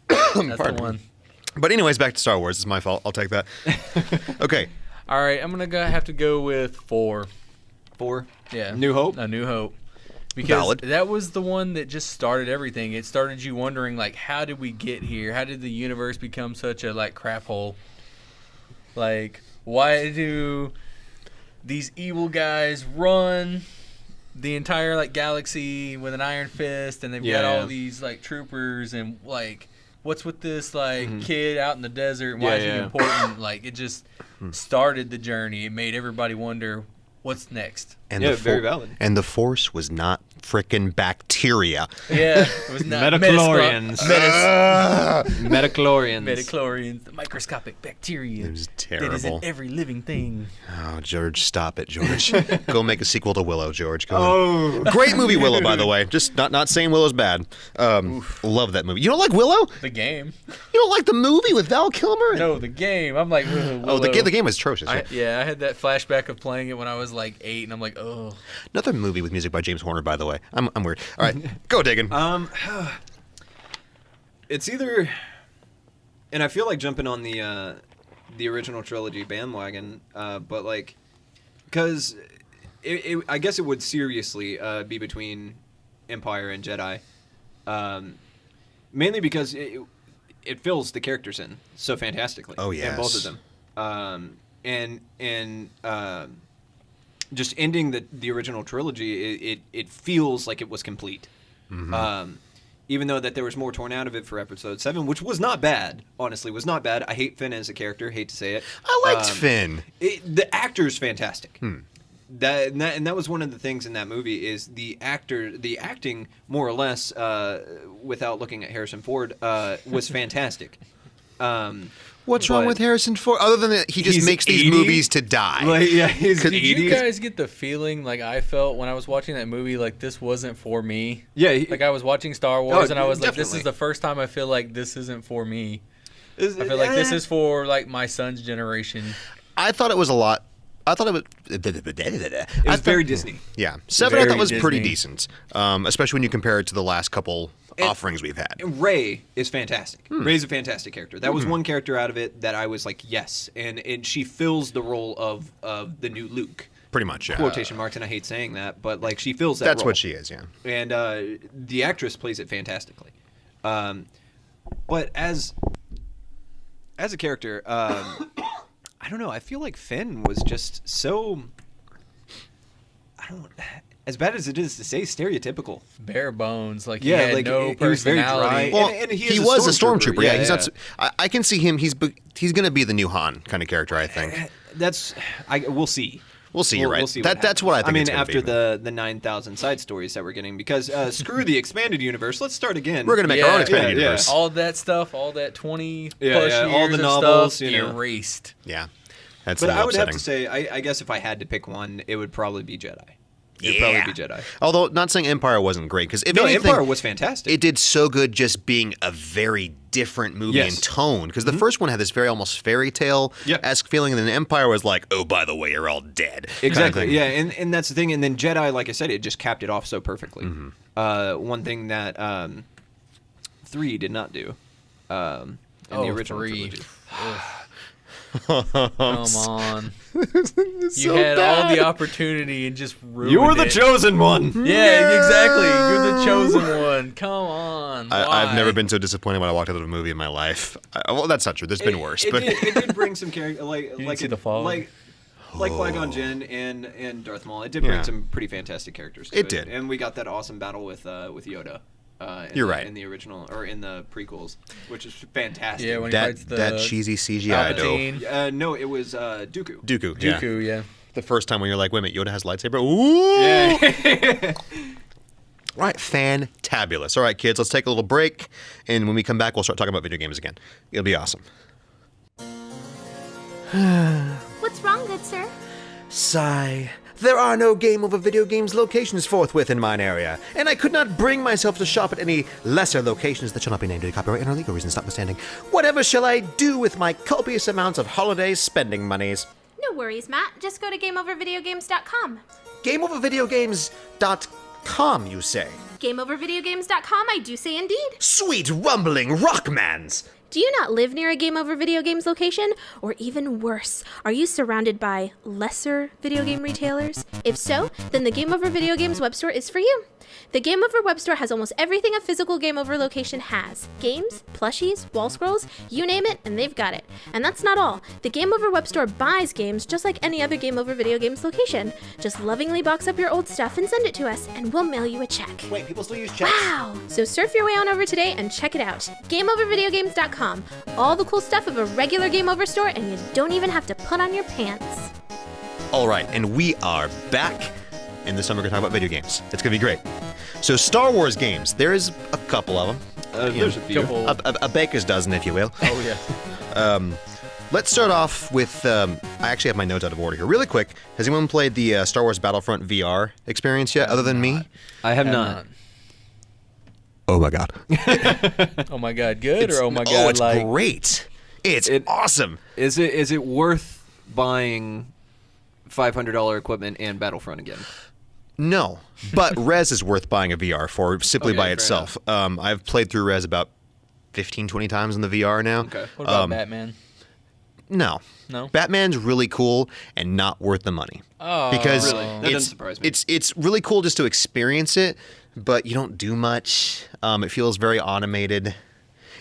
That's the Pardon me. one. But anyways, back to Star Wars. It's my fault. I'll take that. Okay. All right, I'm going to have to go with 4. 4. Yeah. New Hope. A New Hope. Because Valid. that was the one that just started everything. It started you wondering, like, how did we get here? How did the universe become such a, like, crap hole? Like, why do these evil guys run the entire, like, galaxy with an iron fist, and they've got Yeah. all these, like, troopers, and, like, what's with this, like, kid out in the desert? Why Yeah, is he yeah. important? Like, it just started the journey. It made everybody wonder, what's next? And Yeah, the very valid. And the Force was not frickin' bacteria. Yeah, it was not Metachlorians. Metachlorians. Metachlorians, the microscopic bacteria It was that is in terrible. every living thing. Oh, George, stop it, George. Go make a sequel to Willow, George. Go Oh. Great movie, Willow, by the way. Just not saying Willow's bad. Love that movie. You don't like Willow? The game? You don't like the movie with Val Kilmer? No, the game. I'm like, Oh, the game was atrocious. I had that flashback of playing it when I was like 8, and I'm like, oh. Another movie with music by James Horner, by the way. I'm weird. All right, go digging. It's either, and I feel like jumping on the original trilogy bandwagon, but like, because I guess it would seriously be between Empire and Jedi, mainly because it fills the characters in so fantastically. Oh, in both of yes. them, and just ending the original trilogy, it feels like it was complete. Even though that there was more torn out of it for episode 7, which was not bad, honestly, was not bad. I hate Finn as a character, hate to say it. I liked Finn. The actor's fantastic. That was one of the things in that movie is the acting more or less, without looking at Harrison Ford, was fantastic. What's wrong but- with Harrison Ford? Other than that, he just He's makes these 80? movies to die. Like, yeah, he's Did 80s. you guys get the feeling like I felt when I was watching that movie, like this wasn't for me? Yeah, Like I was watching Star Wars, and I was like, this definitely. is the first time I feel like this isn't for me. I I feel like this is for like my son's generation. I thought it was a lot. I thought it was. It was very Disney. Yeah, 7 I Very thought was pretty Disney. decent, especially when you compare it to the last couple offerings we've had. Rey is fantastic. Rey's a fantastic character. That was one character out of it that I was like, yes, and she fills the role of the new Luke. Pretty much, yeah. Quotation marks, and I hate saying that, but like she fills that That's role. what she is, yeah. And the actress plays it fantastically. But as a character, I don't know. I feel like Finn was just so. I don't. As bad as it is to say, stereotypical. Bare bones, like he had no he was very personality. dry. Well, and he was a stormtrooper. Yeah, he's yeah. not. I can see him. He's going to be the new Han kind of character. I think. We'll see. We'll see. You're right. We'll see That's what I think. I mean, it's gonna after be. the 9,000 side stories that we're getting, because screw the expanded universe. Let's start again. We're gonna make our own expanded yeah. universe. All that stuff, all that 20 plus yeah, years all the of novels, stuff, you know. erased. Yeah, that's. But a little I would have upsetting. to say, I guess if I had to pick one, it would probably be Jedi. It'd Yeah. probably be Jedi. Although not saying Empire wasn't great, because if No, anything, Empire was fantastic. it did so good just being a very different movie Yes. in tone. Because the first one had this very almost fairy tale-esque feeling, and then Empire was like, oh, by the way, you're all dead. kind of Exactly. thing. Yeah, and that's the thing. And then Jedi, like I said, it just capped it off so perfectly. One thing that 3 did not do in the original 3. trilogy. Come on. It's You so had all bad. the opportunity and just ruined You were the it. chosen one. Yeah, exactly. You're the chosen one. Come on. I've Why? never been so disappointed when I walked out of a movie in my life. Well, that's not true. There's been worse, but It did bring some character, like see the fog? like Qui-Gon Jinn and Darth Maul. It did bring Yeah. some pretty fantastic characters. To It did. and we got that awesome battle with Yoda. You're right. In the original or in the prequels, which is fantastic. Yeah, when he that fights the that cheesy CGI though. Palpatine. No, it was Dooku. Dooku, yeah. Dooku, yeah. The first time when you're like, wait a minute, Yoda has a lightsaber? Ooh! Yeah. All right, fantabulous. All right, kids, let's take a little break, and when we come back, we'll start talking about video games again. It'll be awesome. What's wrong, good sir? Sigh. There are no Game Over Video Games locations forthwith in mine area, and I could not bring myself to shop at any lesser locations that shall not be named due to copyright and or legal reasons notwithstanding. Whatever shall I do with my copious amounts of holiday spending monies? No worries, Matt. Just go to GameOverVideogames.com. GameOverVideogames.com, you say? GameOverVideogames.com, I do say indeed. Sweet rumbling rockmans! Do you not live near a Game Over Video Games location? Or even worse, are you surrounded by lesser video game retailers? If so, then the Game Over Video Games web store is for you. The Game Over web store has almost everything a physical Game Over location has. Games, plushies, wall scrolls, you name it, and they've got it. And that's not all. The Game Over web store buys games just like any other Game Over Video Games location. Just lovingly box up your old stuff and send it to us, and we'll mail you a check. Wait, people still use checks? Wow! So surf your way on over today and check it out. GameOverVideogames.com. All the cool stuff of a regular Game Over store, and you don't even have to put on your pants. All right, and we are back. And this time we're going to talk about video games. It's going to be great. So Star Wars games, there's a couple of them. There's a few. Couple. A baker's dozen, if you will. Oh, yeah. Let's start off with, I actually have my notes out of order here. Really quick, has anyone played the Star Wars Battlefront VR experience yet, other than me? I have not. Oh my god. Oh, my God. Good or oh, my God. Oh, it's like, great. It's awesome. Is it worth buying $500 equipment and Battlefront again? No, but Rez is worth buying a VR for simply Okay, by fair itself. I've played through Rez about 15, 20 times in the VR now. Okay. What about Batman? No. No? Batman's really cool and not worth the money. Oh, Because Really? That doesn't surprise me. It's really cool just to experience it, but you don't do much. It feels very automated.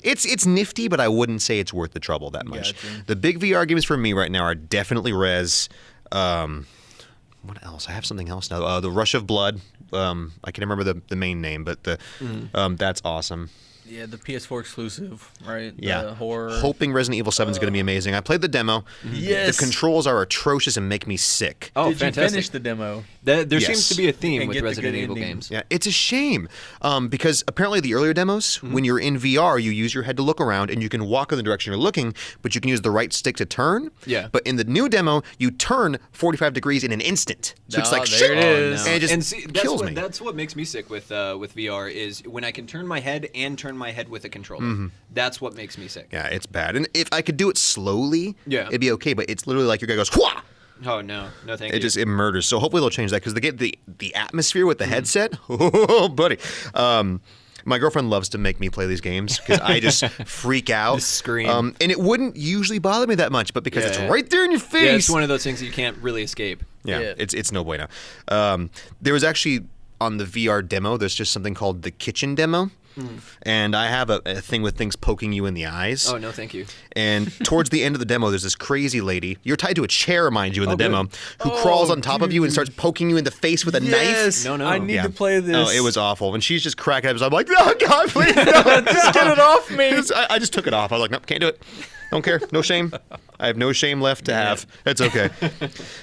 It's nifty, but I wouldn't say it's worth the trouble that much. Gotcha. The big VR games for me right now are definitely Rez. What else? I have something else now. The Rush of Blood. I can remember the main name, but that's awesome. Yeah, the PS4 exclusive, right? Yeah. The horror. Hoping Resident Evil 7 is going to be amazing. I played the demo. Yes. The controls are atrocious and make me sick. Oh, Did fantastic. you finish the demo? There Yes. seems to be a theme And with get the Resident good Evil ending. games. Yeah, it's a shame because apparently the earlier demos, when you're in VR, you use your head to look around and you can walk in the direction you're looking, but you can use the right stick to turn. Yeah. But in the new demo, you turn 45 degrees in an instant. So it's Oh, like, there shit. it is. And it just And see, that's kills what, me. That's what makes me sick with VR is when I can turn my head and turn my head with a controller. That's what makes me sick. Yeah, it's bad. And if I could do it slowly, Yeah. it'd be okay, but it's literally like your guy goes, whwa! Oh no, thank It you. just murders. So hopefully they'll change that because they get the atmosphere with the headset. Oh, buddy. My girlfriend loves to make me play these games because I just freak out. Just scream. And it wouldn't usually bother me that much, but because it's right there in your face. Yeah, it's one of those things that you can't really escape. Yeah, it's no bueno. There was actually, on the VR demo, there's just something called the kitchen demo. And I have a thing with things poking you in the eyes. Oh, no, thank you. And towards the end of the demo, there's this crazy lady. You're tied to a chair, mind you, in the demo, who crawls on top of you and starts poking you in the face with a knife. No. I need to play this. Oh, it was awful. And she's just cracking up. So I'm like, no, God, please, no, just Get it off me. I just took it off. I was like, nope, can't do it. Don't care. No shame. I have no shame left to have. It's okay.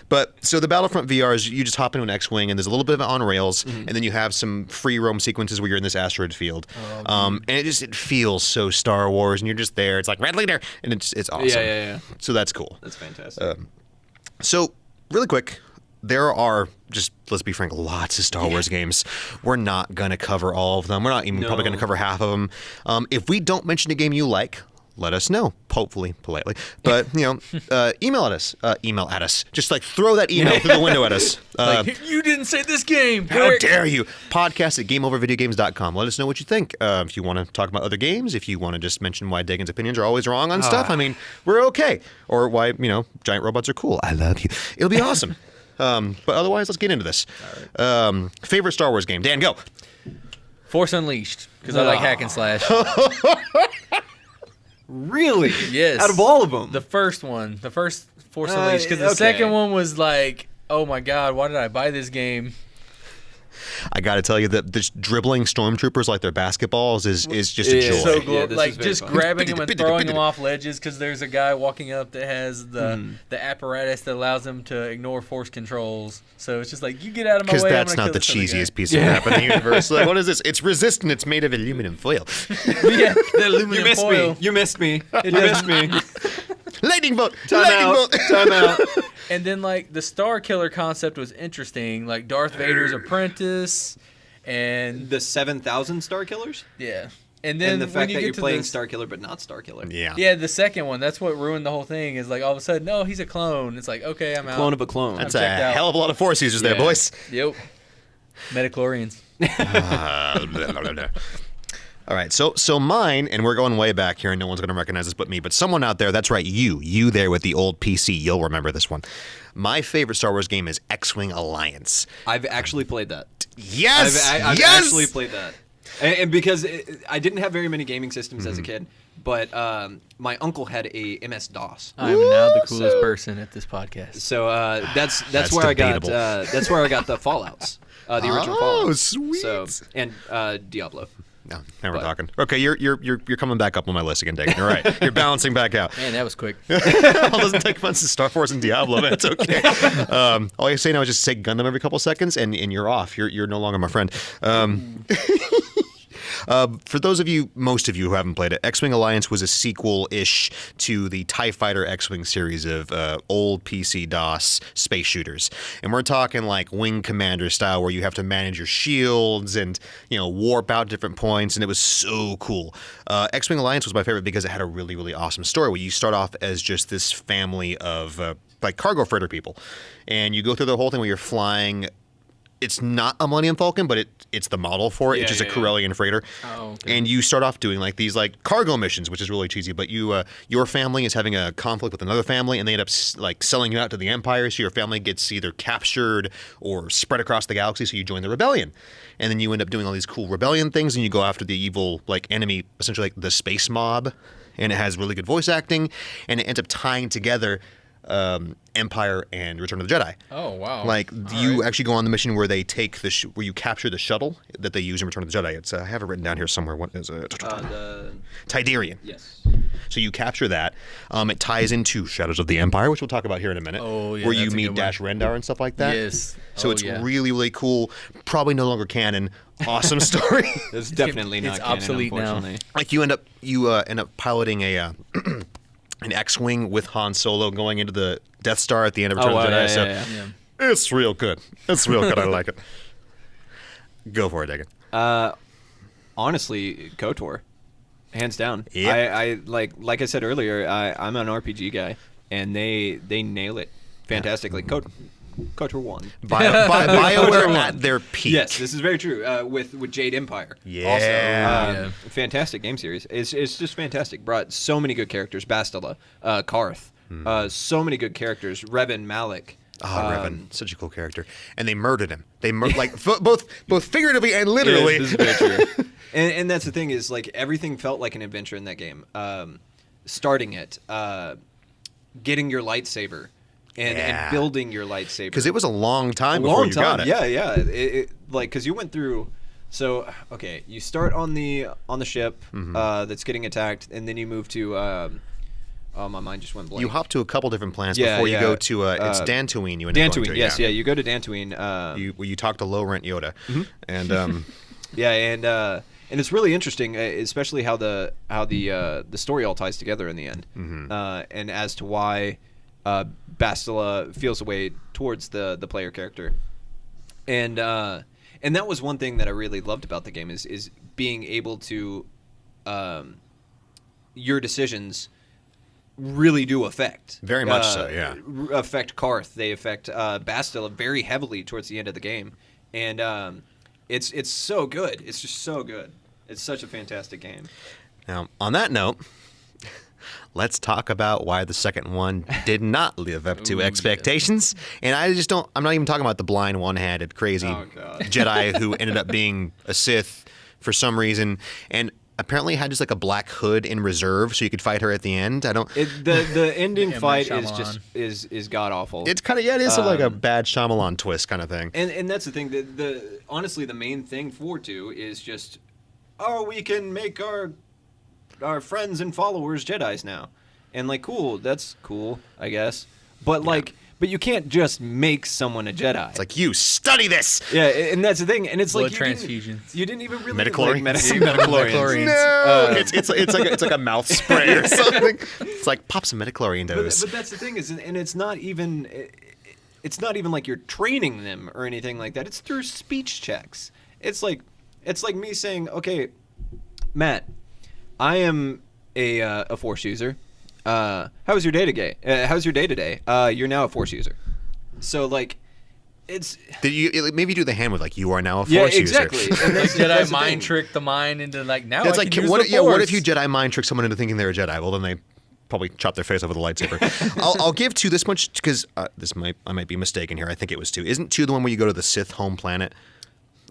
But so the Battlefront VR is you just hop into an X-Wing and there's a little bit of it on rails, and then you have some free roam sequences where you're in this asteroid field. And it feels so Star Wars, and you're just there. It's like Red Leader, and it's awesome. Yeah. So that's cool. That's fantastic. So really quick, there are just, let's be frank, lots of Star Wars games. We're not going to cover all of them. We're not even probably going to cover half of them. If we don't mention a game you like, let us know, hopefully politely. But email at us. Just like throw that email through the window at us. You didn't say this game. How dare you? Podcast at GameOverVideogames.com. Let us know what you think. If you want to talk about other games, if you want to just mention why Dagan's opinions are always wrong on stuff, I mean, we're okay. Or why giant robots are cool. I love you. It'll be awesome. But otherwise, let's get into this. All right. Favorite Star Wars game? Dan, go. Force Unleashed, because I like hack and slash. Really? Yes. Out of all of them? The first one. The first Force Unleashed. Because the second one was like, oh my God, why did I buy this game? I got to tell you that this dribbling stormtroopers like their basketballs is just a joy. So just fun. Grabbing them and throwing them off ledges because there's a guy walking up that has the apparatus that allows him to ignore force controls. So it's just like, you get out of my way. Because that's not the cheesiest piece of crap in the universe. Like, what is this? It's resistant. It's made of aluminum foil. Yeah, the aluminum foil. You missed me. You missed me. Lightning bolt. Time out. And then, like, the Star Killer concept was interesting. Like, Darth Vader's apprentice and... The 7,000 Star Killers? Yeah. And then the fact that you're playing this... Star Killer but not Star Killer. Yeah. Yeah, the second one. That's what ruined the whole thing. Is like, all of a sudden, no, he's a clone. It's like, okay, I'm out. Clone of a clone. That's a hell of a lot of Force users there, boys. Yep. Metachlorians. All right, so mine, and we're going way back here, and no one's going to recognize this but me, but someone out there, that's right, you there with the old PC, you'll remember this one. My favorite Star Wars game is X-Wing Alliance. I've actually played that. Yes! I've actually played that. And because I didn't have very many gaming systems as a kid, but my uncle had a MS-DOS. I'm now the coolest person at this podcast. So that's where debatable. that's where I got the Fallouts, the original Fallouts. Oh, sweet. So and Diablo. No, now we're talking. Okay, you're coming back up on my list again, Dagan. You're right. You're balancing back out. Man, that was quick. It doesn't take much to Star Wars and Diablo, man. It's okay. All you say now is just say Gundam every couple seconds, and you're off. You're no longer my friend. For those of you, most of you who haven't played it, X-Wing Alliance was a sequel-ish to the TIE Fighter X-Wing series of old PC DOS space shooters. And we're talking like Wing Commander style where you have to manage your shields and, warp out different points, and it was so cool. X-Wing Alliance was my favorite because it had a really, really awesome story where you start off as just this family of like cargo freighter people. And you go through the whole thing where you're flying. It's not a Millennium Falcon, but it's the model for it. It's just a Corellian freighter. Oh, okay. And you start off doing like these like cargo missions, which is really cheesy. But your family is having a conflict with another family, and they end up like selling you out to the Empire. So your family gets either captured or spread across the galaxy. So you join the rebellion, and then you end up doing all these cool rebellion things, and you go after the evil like enemy, essentially like the space mob. And it has really good voice acting, and it ends up tying together Empire and Return of the Jedi. Oh, wow. Like, you actually go on the mission where they take where you capture the shuttle that they use in Return of the Jedi. It's I have it written down here somewhere. What is it? The Tidarian. Yes. So you capture that. It ties into Shadows of the Empire, which we'll talk about here in a minute. Oh, yeah, where you that's a meet good Dash Rendar and stuff like that. Yes. So it's really, really cool. Probably no longer canon. Awesome story. It's definitely not it's canon, obsolete now. unfortunately. Like you end up piloting a an X-wing with Han Solo going into the Death Star at the end of Return of the Jedi. Yeah. It's real good. It's real good. I like it. Go for it, Dagan. Honestly, KOTOR, hands down. Yep. I like I said earlier, I'm an RPG guy, and they nail it fantastically. KOTOR 1. BioWare at their peak. Yes, this is very true. With Jade Empire. Yeah. Also, fantastic game series. It's just fantastic. Brought so many good characters. Bastila, Karth, so many good characters. Revan, Malik. Revan, such a cool character, and they murdered him. They both figuratively and literally. Yeah, this is very true. and that's the thing is like everything felt like an adventure in that game. Starting it, getting your lightsaber, and building your lightsaber. Because it was a long time before you got it. Yeah. Like because you went through. So okay, you start on the ship that's getting attacked, and then you move to. Oh, my mind just went blank. You hop to a couple different planets before you go to it's Dantooine. You end up going to, yes, you go to Dantooine. You talk to low rent Yoda, and and it's really interesting, especially how the story all ties together in the end, and as to why Bastila feels a way towards the player character, and that was one thing that I really loved about the game is being able to your decisions really do affect. Very much so, yeah. Affect Karth. They affect Bastila very heavily towards the end of the game. And it's so good. It's just so good. It's such a fantastic game. Now, on that note, let's talk about why the second one did not live up to expectations. And I'm not even talking about the blind, one-handed, crazy Jedi who ended up being a Sith for some reason. And apparently had just like a black hood in reserve so you could fight her at the end. The ending fight is god awful. It's kind of it is like a bad Shyamalan twist kind of thing. And that's the thing. Honestly the main thing for 2 is just we can make our friends and followers Jedis now. And like that's cool, I guess. But but you can't just make someone a Jedi. It's like, you study this! Yeah, and that's the thing. And it's blood like transfusions. You didn't even really Midichlorians? Midichlorians. No! It's like a mouth spray or something. It's like, pop some midichlorian dose. But that's the thing and it's not even like you're training them or anything like that. It's through speech checks. It's like me saying, okay, Matt, I am a Force user. How was your day today? How's your day today? You're now a Force user. So like, it's. Did you maybe do the hand with like you are now a Force user? Exactly. And like Jedi mind trick the mind into like now. It's I like can use what? the Yeah. What if Force. you Jedi mind trick someone into thinking they're a Jedi? Well, then they probably chop their face off with a lightsaber. I'll give 2 this much because I might be mistaken here. I think it was 2. Isn't 2 the one where you go to the Sith home planet?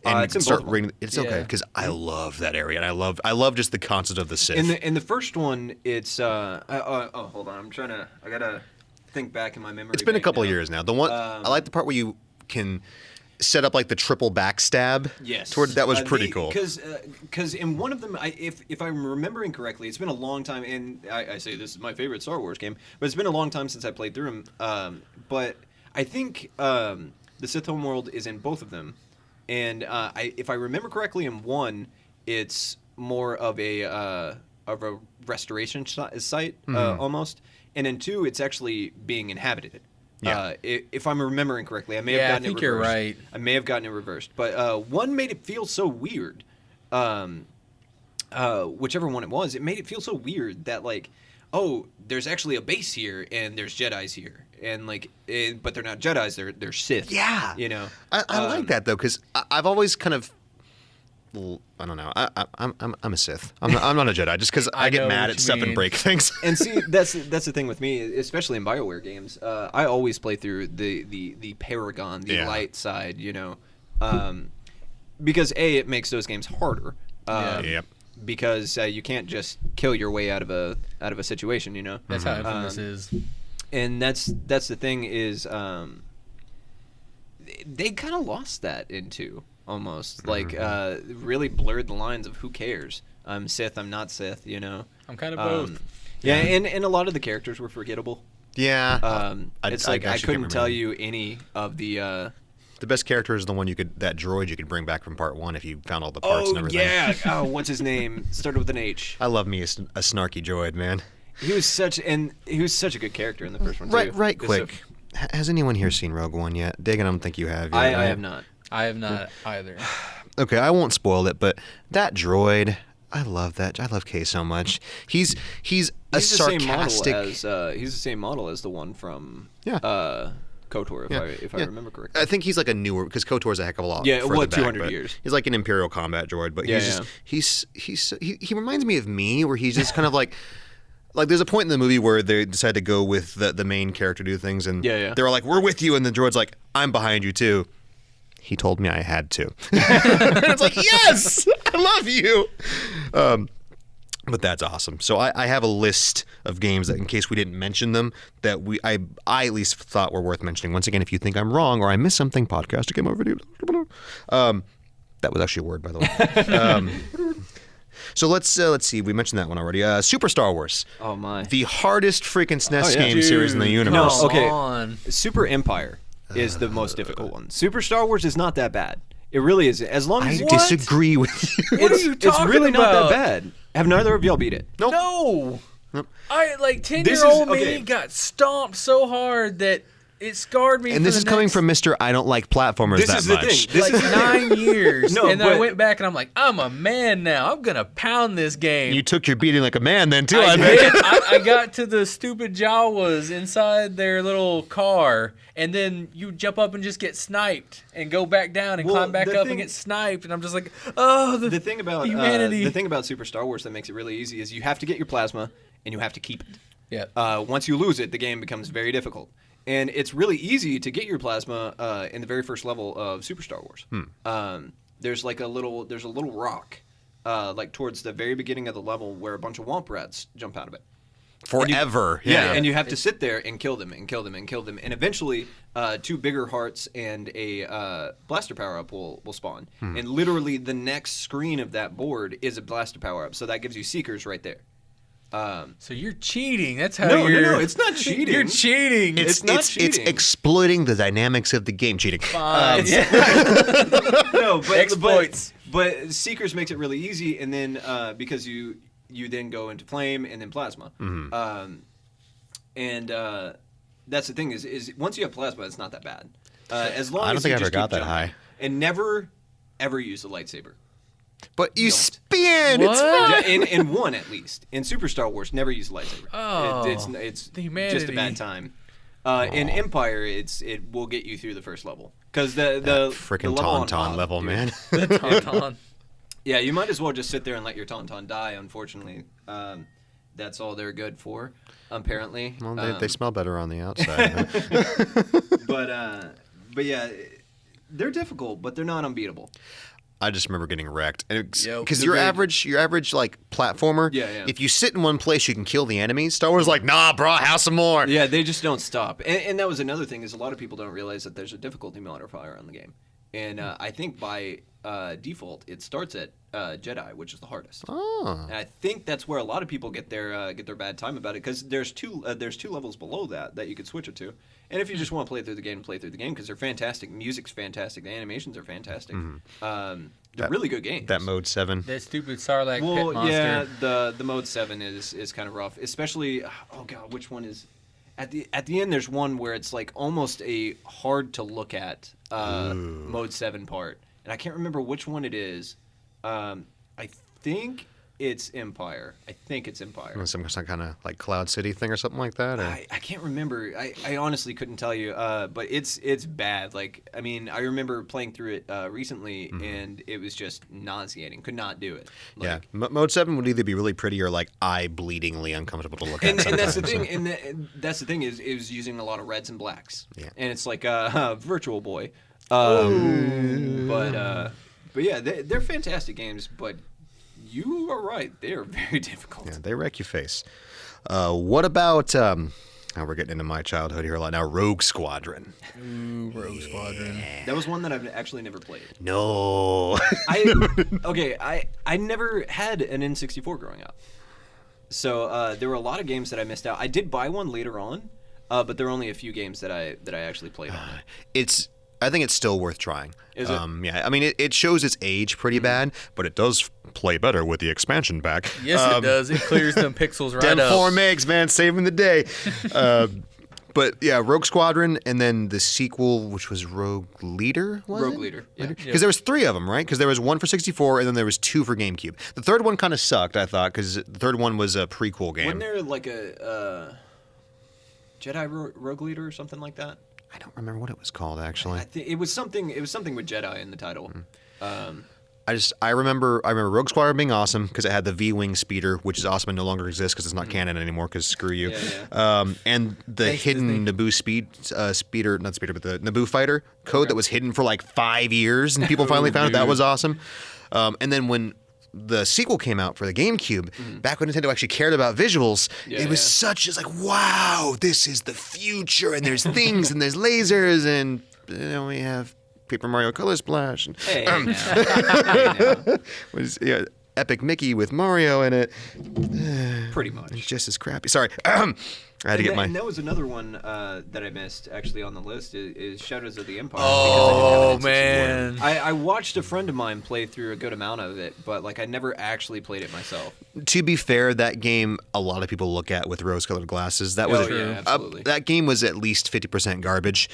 And it's in start both of them. ringing. It's okay because I love that area and I love just the concept of the Sith. In the first one, it's hold on, I gotta think back in my memory. It's been a couple of years now. The one I like the part where you can set up like the triple backstab. Yes, that was pretty cool. Because in one of them, if I'm remembering correctly, it's been a long time, and I say this is my favorite Star Wars game, but it's been a long time since I played through them. But I think the Sith Homeworld is in both of them. And if I remember correctly, in 1, it's more of a restoration site almost, and in 2, it's actually being inhabited. Yeah. If I'm remembering correctly, I may have gotten it reversed. You're right. I may have gotten it reversed, but 1 made it feel so weird. Whichever one it was, it made it feel so weird that like, there's actually a base here and there's Jedis here. And like, but they're not Jedis; they're Sith. Yeah, you know. I like that though because I've always kind of, I don't know. I'm a Sith. I'm not a Jedi just because I get mad at stuff and break things. And see, that's the thing with me, especially in BioWare games. I always play through the Paragon, the light side, you know, because it makes those games harder. Because you can't just kill your way out of a situation, you know. That's how infamous is. And that's the thing is, they kind of lost that into almost like really blurred the lines of who cares. I'm Sith, I'm not Sith, you know. I'm kind of both. Yeah, and a lot of the characters were forgettable. Yeah, it's like I couldn't tell you any of the. The best character is the one that droid you could bring back from part 1 if you found all the parts and everything. Yeah. What's his name? Started with an H. I love me a snarky droid, man. He was such a good character in the first one too. Right. Quick, has anyone here seen Rogue One yet? Dig, I don't think you have. Yet, I have not. I have not either. Okay, I won't spoil it, but that droid, I love that. I love Kay so much. He's a sarcastic. He's the same model as the one from KOTOR, if I remember correctly. I think he's like a newer, because KOTOR's a heck of a lot. Yeah, further back, 200 but years. He's like an Imperial combat droid, but Yeah, he reminds me of me, where he's just kind of like there's a point in the movie where they decide to go with the main character to do things, and they're like, we're with you, and the droid's like, I'm behind you too. He told me I had to. And it's like, yes, I love you. But that's awesome. So I have a list of games that, in case we didn't mention them, that I at least thought were worth mentioning. Once again, if you think I'm wrong or I missed something, podcast, Game Over Videogames. That was actually a word, by the way. So let's see. We mentioned that one already. Super Star Wars. Oh my! The hardest freaking SNES yeah. game series in the universe. No, okay. on. Super Empire is the most difficult one. Super Star Wars is not that bad. It really is. As long as I you disagree with you. What are you talking It's really not about? that bad. Have neither of y'all beat it? Nope. No. Nope. I like This is- 10-year-old okay. me got stomped so hard that it scarred me. And for this the is coming next, from Mr. I don't like platformers This that is the much. thing. This like is 9 years. No, and then I but- went back and I'm like, I'm a man now. I'm gonna pound this game. You took your beating like a man then too, I I bet. did. I got to the stupid Jawas inside their little car, and then you jump up and just get sniped, and go back down and Well, climb back the up thing- and get sniped, and I'm just like, oh, the thing about humanity. the thing about Super Star Wars that makes it really easy is you have to get your plasma and you have to keep it. Yeah. Once you lose it, the game becomes very difficult. And it's really easy to get your plasma in the very first level of Super Star Wars. There's a little rock, like towards the very beginning of the level, where a bunch of womp rats jump out of it. Forever. And you have to sit there and kill them and kill them and kill them, and eventually 2 bigger hearts and a blaster power up will spawn. And literally the next screen of that board is a blaster power up, so that gives you seekers right there. So you're cheating. That's how No, you're. no, it's not cheating. You're cheating. It's not It's cheating. exploiting the dynamics of the game. Cheating. No, but Exploits. But Seekers makes it really easy, and then because you then go into Flame and then Plasma, and that's the thing is once you have Plasma, it's not that bad. As long I don't as think you I ever just got keep that jumping. high. And never ever use the lightsaber. But you Don't. spin. It's What? fine. In one at least. In Super Star Wars, never use the lightsaber. Oh, it's the just a humanity. bad time. In Empire, it will get you through the first level because the Freaking level on Tauntaun top, level, dude. man. Tauntaun. Yeah, you might as well just sit there and let your Tauntaun die. Unfortunately, that's all they're good for. Apparently, Well, they smell better on the outside. but yeah, they're difficult, but they're not unbeatable. I just remember getting wrecked, because Yep. your average like platformer. Yeah. If you sit in one place, you can kill the enemies. Star Wars is like, nah, bro, have some more. Yeah, they just don't stop. And that was another thing is a lot of people don't realize that there's a difficulty modifier on the game. And I think by default it starts at Jedi, which is the hardest. Oh. And I think that's where a lot of people get their bad time about it because there's two levels below that you could switch it to. And if you just want to play through the game because they're fantastic. Music's fantastic. The animations are fantastic. They're really good games. That mode 7. That stupid Sarlacc Well, pit monster. yeah, the mode 7 is kind of rough, especially. Oh god, which one is? At the end, there's one where it's like almost a hard to look at mode 7 part, and I can't remember which one it is. I think it's Empire. Some kind of like Cloud City thing or something like that. Or? I can't remember. I honestly couldn't tell you. But it's bad. Like I mean, I remember playing through it recently, and it was just nauseating. Could not do it. Yeah, mode 7 would either be really pretty or like eye-bleedingly uncomfortable to look at. And that's the sometimes, thing. so. And that's the thing is it was using a lot of reds and blacks. Yeah. And it's like Virtual Boy. But yeah, they're fantastic games. But you are right; they are very difficult. Yeah, they wreck your face. What about? Now we're getting into my childhood here a lot now. Rogue Squadron. Ooh, Rogue Squadron. That was one that I've actually never played. No. I never had an N64 growing up, so there were a lot of games that I missed out. I did buy one later on, but there were only a few games that I actually played on it. I think it's still worth trying. Is it? Yeah, I mean, it shows its age pretty bad, but it does play better with the expansion pack. Yes, it does. It clears them pixels right Damn up. 4 megs, man, saving the day. But yeah, Rogue Squadron, and then the sequel, which was Rogue Leader. Rogue Leader. Yeah. Because there was 3 of them, right? Because there was one for 64, and then there was 2 for GameCube. The third one kind of sucked, I thought, because the third one was a prequel game. Wasn't there like a Jedi Rogue Leader or something like that? I don't remember what it was called actually. It was something. It was something with Jedi in the title. I remember Rogue Squadron being awesome because it had the V-wing speeder, which is awesome and no longer exists because it's not canon anymore. Because screw you. And the hidden Naboo speeder, not speeder, but the Naboo fighter code that was hidden for like 5 years, and people finally found it. That was awesome. And then when the sequel came out for the GameCube, back when Nintendo actually cared about visuals, it was such just like, wow, this is the future, and there's things, and there's lasers, and we have Paper Mario Color Splash. And, was Epic Mickey with Mario in it. Pretty much. It's just as crappy. Sorry. I had to get my. And that was another one that I missed actually on the list is Shadows of the Empire. Oh man! I watched a friend of mine play through a good amount of it, but like I never actually played it myself. To be fair, that game a lot of people look at with rose-colored glasses. That was absolutely. That game was at least 50% garbage.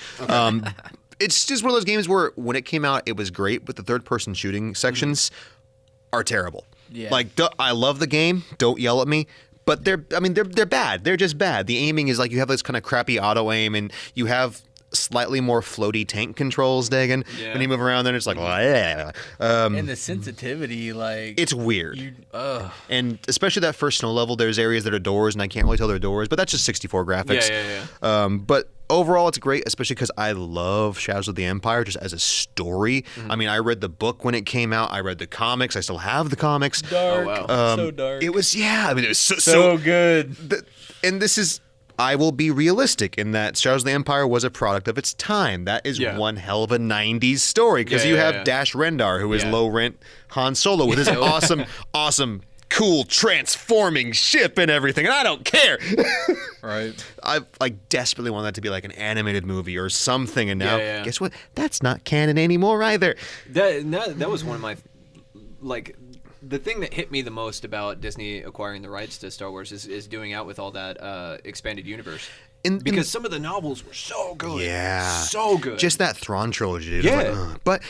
It's just one of those games where when it came out, it was great, but the third-person shooting sections are terrible. Yeah. Like I love the game. Don't yell at me. But they're bad. They're just bad. The aiming is like you have this kind of crappy auto aim, and you have slightly more floaty tank controls, Dagan. When you move around there, it's like, and the sensitivity, like it's weird. And especially that first snow level, there's areas that are doors, and I can't really tell they're doors, but that's just 64 graphics. But overall, it's great, especially because I love Shadows of the Empire just as a story. I mean, I read the book when it came out. I read the comics. I still have the comics. Dark. So dark. It was, I mean, it was so good. And this is, I will be realistic in that Shadows of the Empire was a product of its time. That is one hell of a 90s story because you have Dash Rendar, who is low-rent Han Solo with his awesome, cool transforming ship and everything, and I don't care. Right. I like desperately want that to be like an animated movie or something, and now guess what? That's not canon anymore either. That was one of my the thing that hit me the most about Disney acquiring the rights to Star Wars is doing out with all that expanded universe. Because some of the novels were so good. Yeah. So good. Just that Thrawn trilogy. But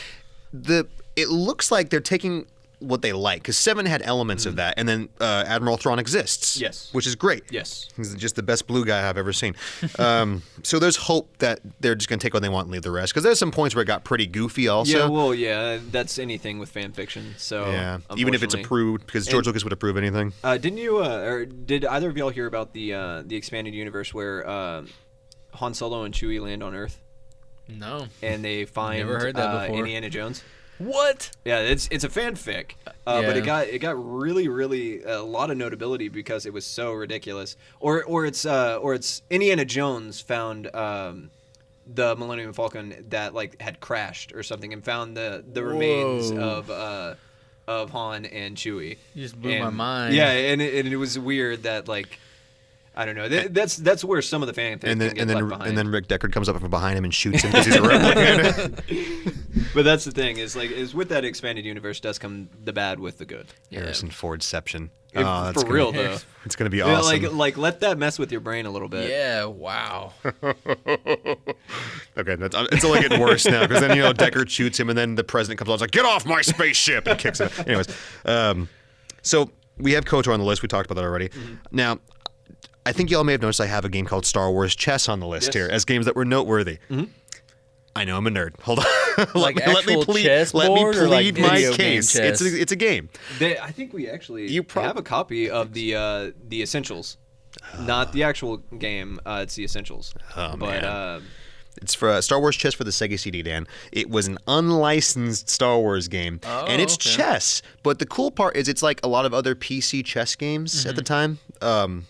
it looks like they're taking what they like, because 7 had elements of that, and then Admiral Thrawn exists. Yes. Which is great. Yes. He's just the best blue guy I've ever seen. So there's hope that they're just going to take what they want and leave the rest, because there's some points where it got pretty goofy also. That's anything with fan fiction. So even if it's approved, because George Lucas would approve anything. Didn't you, or did either of y'all hear about the expanded universe where Han Solo and Chewie land on Earth? No. And they find Never heard that before. Indiana Jones? What? Yeah, it's a fanfic, but it got really a lot of notability because it was so ridiculous. Or it's Indiana Jones found the Millennium Falcon that like had crashed or something and found the remains of Han and Chewie. You just blew my mind. Yeah, and it was weird that like. I don't know. That's where some of the fanfic and get left behind. And then Rick Deckard comes up from behind him and shoots him because he's a replicant. But that's the thing is with that expanded universe does come the bad with the good. Harrison Fordception. For real though, it's gonna be awesome. Like let that mess with your brain a little bit. Yeah. Wow. Okay, it's only getting worse now because then Deckard shoots him and then the president comes on and is like, "Get off my spaceship!" and kicks him. Anyways, so we have KOTOR on the list. We talked about that already. Now. I think y'all may have noticed I have a game called Star Wars Chess on the list here as games that were noteworthy. I know I'm a nerd. Hold on. Like let me plead my case. It's a game. I think we actually have a copy of the Essentials, not the actual game. It's the Essentials. It's for Star Wars Chess for the Sega CD, Dan. It was an unlicensed Star Wars game, and it's chess. But the cool part is it's like a lot of other PC chess games at the time,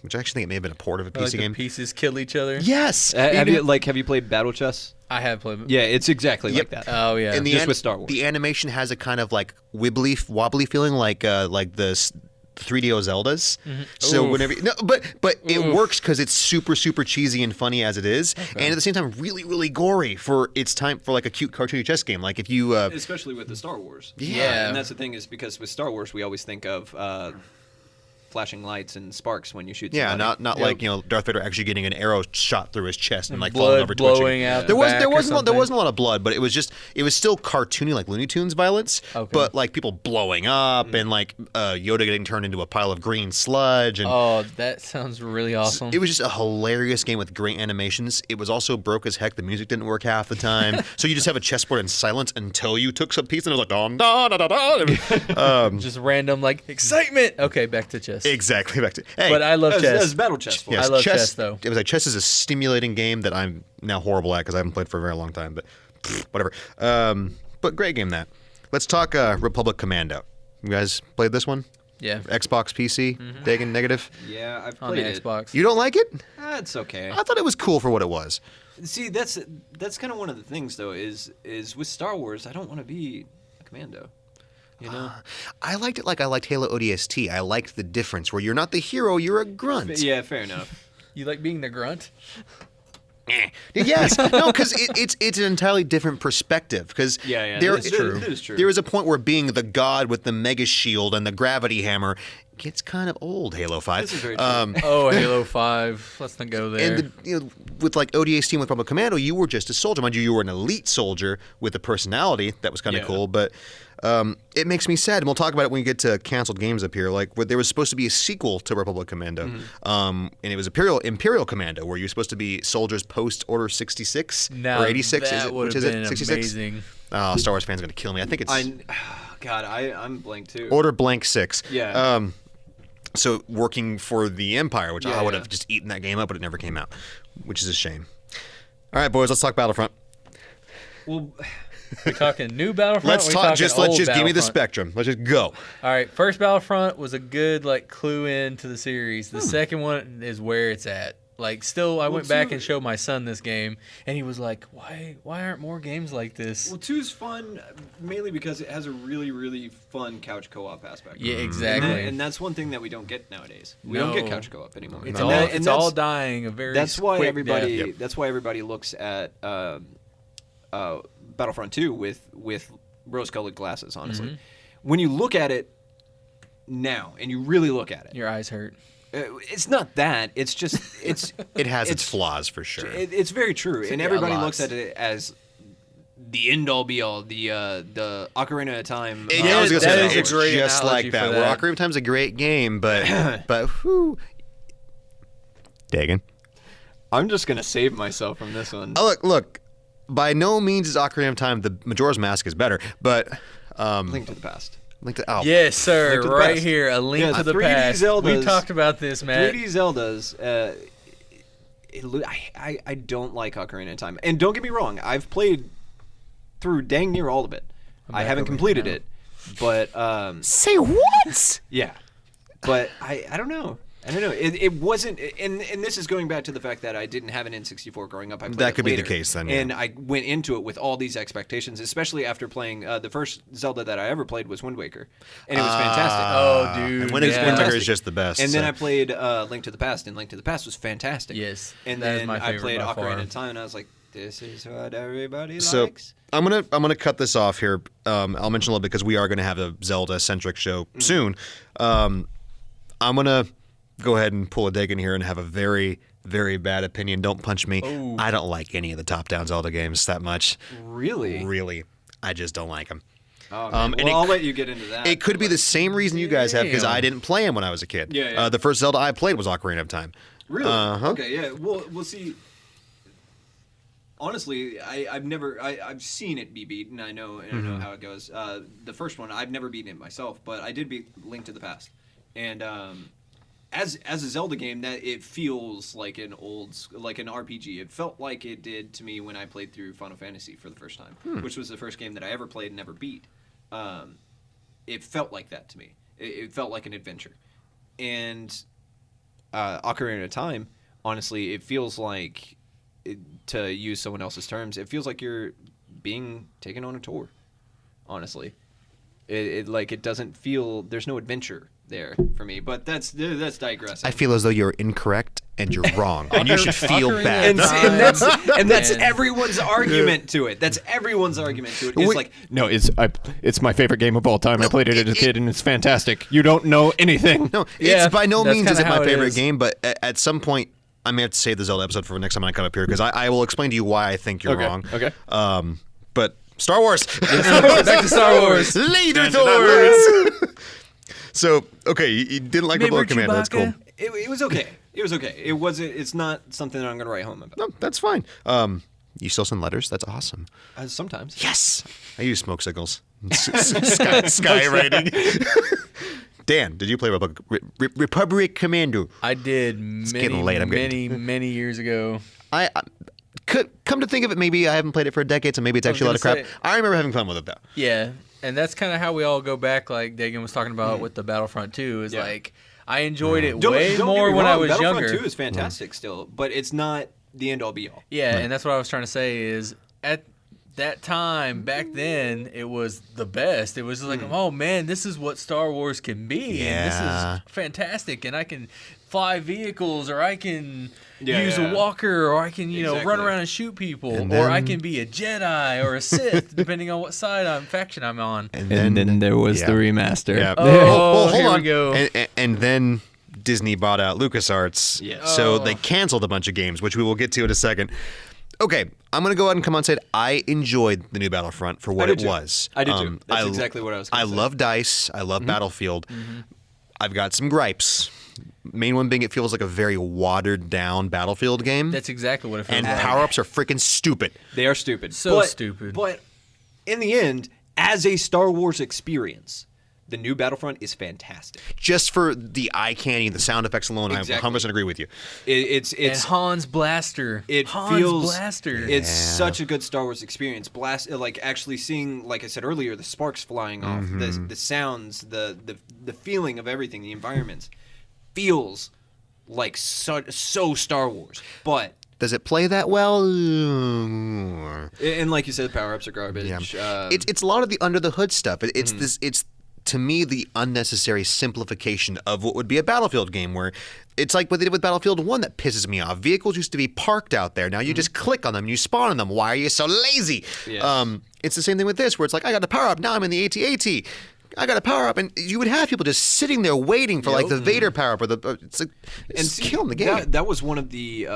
which I actually think it may have been a port of a PC game. The pieces kill each other. Yes. Have you played Battle Chess? I have played it. Yeah, it's exactly like that. Oh yeah. And just with Star Wars. The animation has a kind of like wobbly feeling, like the 3DO Zeldas. So whenever but it works because it's super cheesy and funny as it is, and at the same time really gory for its time for like a cute cartoony chess game. Like if you especially with the Star Wars. And that's the thing is because with Star Wars we always think of flashing lights and sparks when you shoot. Yeah, somebody. not like Darth Vader actually getting an arrow shot through his chest and like blood falling over blowing twitching. out There the back or wasn't something. a lot of blood, but it was still cartoony like Looney Tunes violence. Okay. But like people blowing up and like Yoda getting turned into a pile of green sludge and. Oh, that sounds really awesome. It was just a hilarious game with great animations. It was also broke as heck. The music didn't work half the time, so you just have a chessboard in silence until you took some piece, and it was like da da da da. Just random like excitement. Okay, back to chess. Exactly. Back to hey. But I love chess. As battle chess. For Yes, I love chess, though. It was like chess is a stimulating game that I'm now horrible at because I haven't played for a very long time. But whatever. But great game that. Let's talk Republic Commando. You guys played this one? Yeah. Xbox, PC, Dagan, negative. Yeah, I've On the played it. Xbox. You don't like it? It's okay. I thought it was cool for what it was. See, that's kind of one of the things though. Is with Star Wars, I don't want to be a commando. You know. I liked it like I liked Halo ODST. I liked the difference where you're not the hero, you're a grunt. Yeah, fair enough. You like being the grunt? Yes, no, because it's an entirely different perspective. Because Yeah, there, that is true. There is a point where being the god with the mega shield and the gravity hammer gets kind of old. Halo 5. This is very true. Oh, Halo 5. Let's not go there. And with like ODST and with Republic Commando, you were just a soldier. Mind you were an elite soldier with a personality that was kind of Yeah. cool. But it makes me sad, and we'll talk about it when we get to canceled games up here. Like there was supposed to be a sequel to Republic Commando, and it was Imperial Commando, where you're supposed to be soldiers post Order 66 now, or 86. that would Which have is been it? 66. amazing. Oh, Star Wars fans are gonna kill me. I think it's I'm blank too. Order blank 6. Yeah. So working for the Empire, which I would Yeah. have just eaten that game up, but it never came out, which is a shame. All right, boys, let's talk Battlefront. Well, We talking new Battlefront? Let's We talk. talking Let's old just give me the Battlefront? spectrum. Let's just go. All right, first Battlefront was a good like clue into the series. The second one is where it's at. Like, still, I went back and showed my son this game, and he was like, "Why aren't more games like this?" well, 2's fun mainly because it has a really, really fun couch co-op aspect. Yeah, exactly. And that's one thing that we don't get nowadays. We don't get No. couch co-op anymore. It's And all that- and it's that's- all dying a very. That's why quick everybody. death. That's why everybody looks at Battlefront 2 with rose-colored glasses. Honestly, Mm-hmm. when you look at it now and you really look at it, Your eyes hurt. it's not that. It's just it's It has its It's- flaws for sure. it's very true, and Yeah, everybody lots. looks at it as the end all be all, the Ocarina of Time. I was gonna say that that. is a It's great just analogy like that. for Well, that. Ocarina of Time's a great game, but whew. Dagan. I'm just gonna save myself from this one. Oh, look. By no means is Ocarina of Time the Majora's Mask is better, but Link to the Past. Link to Yes, sir. Link to the Right Past. here, a link Yeah, to the 3D past. We Zeldas. talked about this, Matt. 3D Zeldas. I don't like Ocarina of Time, and don't get me wrong. I've played through dang near all of it. I back haven't over completed here it, but say what? yeah. But I don't know. I don't know. It wasn't, and this is going back to the fact that I didn't have an N64 growing up. I played That it could be the later, case then, yeah. And I went into it with all these expectations, especially after playing the first Zelda that I ever played was Wind Waker, and it was fantastic. Oh, dude. And Wind Waker yeah. is just the best. And then so. I played Link to the Past, and Link to the Past was fantastic. Yes, And that is then my I favorite played by Ocarina far. of Time, and I was like, this is what everybody So likes. I'm gonna cut this off here. I'll mention a little bit because we are gonna have a Zelda centric show soon. I'm gonna go ahead and pull a dig in here and have a very, very bad opinion. Don't punch me. Oh. I don't like any of the top-down Zelda games that much. Really? Really, I just don't like them. Oh, man. and Well, it I'll c- let you get into that. It could be the same reason you guys have because Damn. I didn't play them when I was a kid. Yeah. The first Zelda I played was Ocarina of Time. Really? Uh-huh. Okay, yeah. Well, we'll see. Honestly, I've seen it be beaten. I know how it goes. The first one, I've never beaten it myself, but I did beat Link to the Past. And as a Zelda game, that it feels like an RPG. It felt like it did to me when I played through Final Fantasy for the first time, which was the first game that I ever played and never beat. It felt like that to me. It felt like an adventure. And Ocarina of Time, honestly, it feels like, to use someone else's terms, it feels like you're being taken on a tour. Honestly, it doesn't feel, there's no adventure there for me. But that's digressing. I feel as though you're incorrect, and you're wrong, and you should feel bad. And that's And- everyone's argument to it. That's everyone's argument to it. It's like, No, it's my favorite game of all time. I played it as a kid, and it's fantastic. You don't know anything. No, Yeah, it's by no that's means is kinda it my how it favorite is. game, but at some point, I may have to save the Zelda episode for next time I come up here because I will explain to you why I think you're Okay, wrong. okay. But Star Wars. Back to Star Wars. Later Thors. So, okay, you didn't like Remember Remote Commando. That's cool. Chewbacca? it was okay. It was okay. It wasn't. It's not something that I'm gonna write home about. No, that's fine. You still send letters? That's awesome. Sometimes. Yes. I use smoke signals. Skywriting. Dan, did you play Republic Commando? I did getting late, I'm getting- many years ago. I could come to think of it, maybe I haven't played it for a decade, so maybe it's actually a lot of crap. gonna say- I remember having fun with it though. Yeah, and that's kind of how we all go back. Like Dagan was talking about with the Battlefront 2. Is Yeah. like I enjoyed it Don't way get me more when I wrong, was Battlefront younger. 2 is fantastic still, but it's not the end all be all. Yeah, and that's what I was trying to say is at that time back then it was the best. It was like, oh man, this is what Star Wars can be. And Yeah. this is fantastic, and I can fly vehicles, or I can Yeah, use yeah. a walker, or I can run Exactly. around and shoot people, And or I then- can be a Jedi or a Sith, depending on what faction I'm on. And then there was yeah. the remaster. Yeah. Oh, well, hold here we on. go. And then Disney bought out LucasArts. Yes. So Oh. they canceled a bunch of games, which we will get to in a second. Okay, I'm going to go ahead and come on and say it. I enjoyed the new Battlefront for what did it too. was. I did too. That's exactly what I was gonna I say. love DICE. I love Battlefield. I've got some gripes. Main one being it feels like a very watered down Battlefield game. That's exactly what it feels and like. power-ups are freaking stupid. They are stupid. So But- stupid. But in the end, as a Star Wars experience, the new Battlefront is fantastic. Just for the eye candy and the sound effects alone, Exactly. I 100% agree with you. It's And Han's blaster. it Han's feels blaster. It's such a good Star Wars experience. Like actually seeing, like I said earlier, the sparks flying off, the sounds, the feeling of everything, the environments feels like so Star Wars. But Does it play that well? and like you said, power ups are garbage. Yeah. It's a lot of the under the hood stuff. It's to me the unnecessary simplification of what would be a Battlefield game, where it's like what they did with Battlefield 1 that pisses me off. Vehicles used to be parked out there. Now you just click on them and you spawn on them. Why are you so lazy? Yes. It's the same thing with this, where it's like, I got to power up. Now I'm in the AT-AT. I got to power up, and you would have people just sitting there waiting for like the Vader power up or the. It's like it's killing the game. That was one of the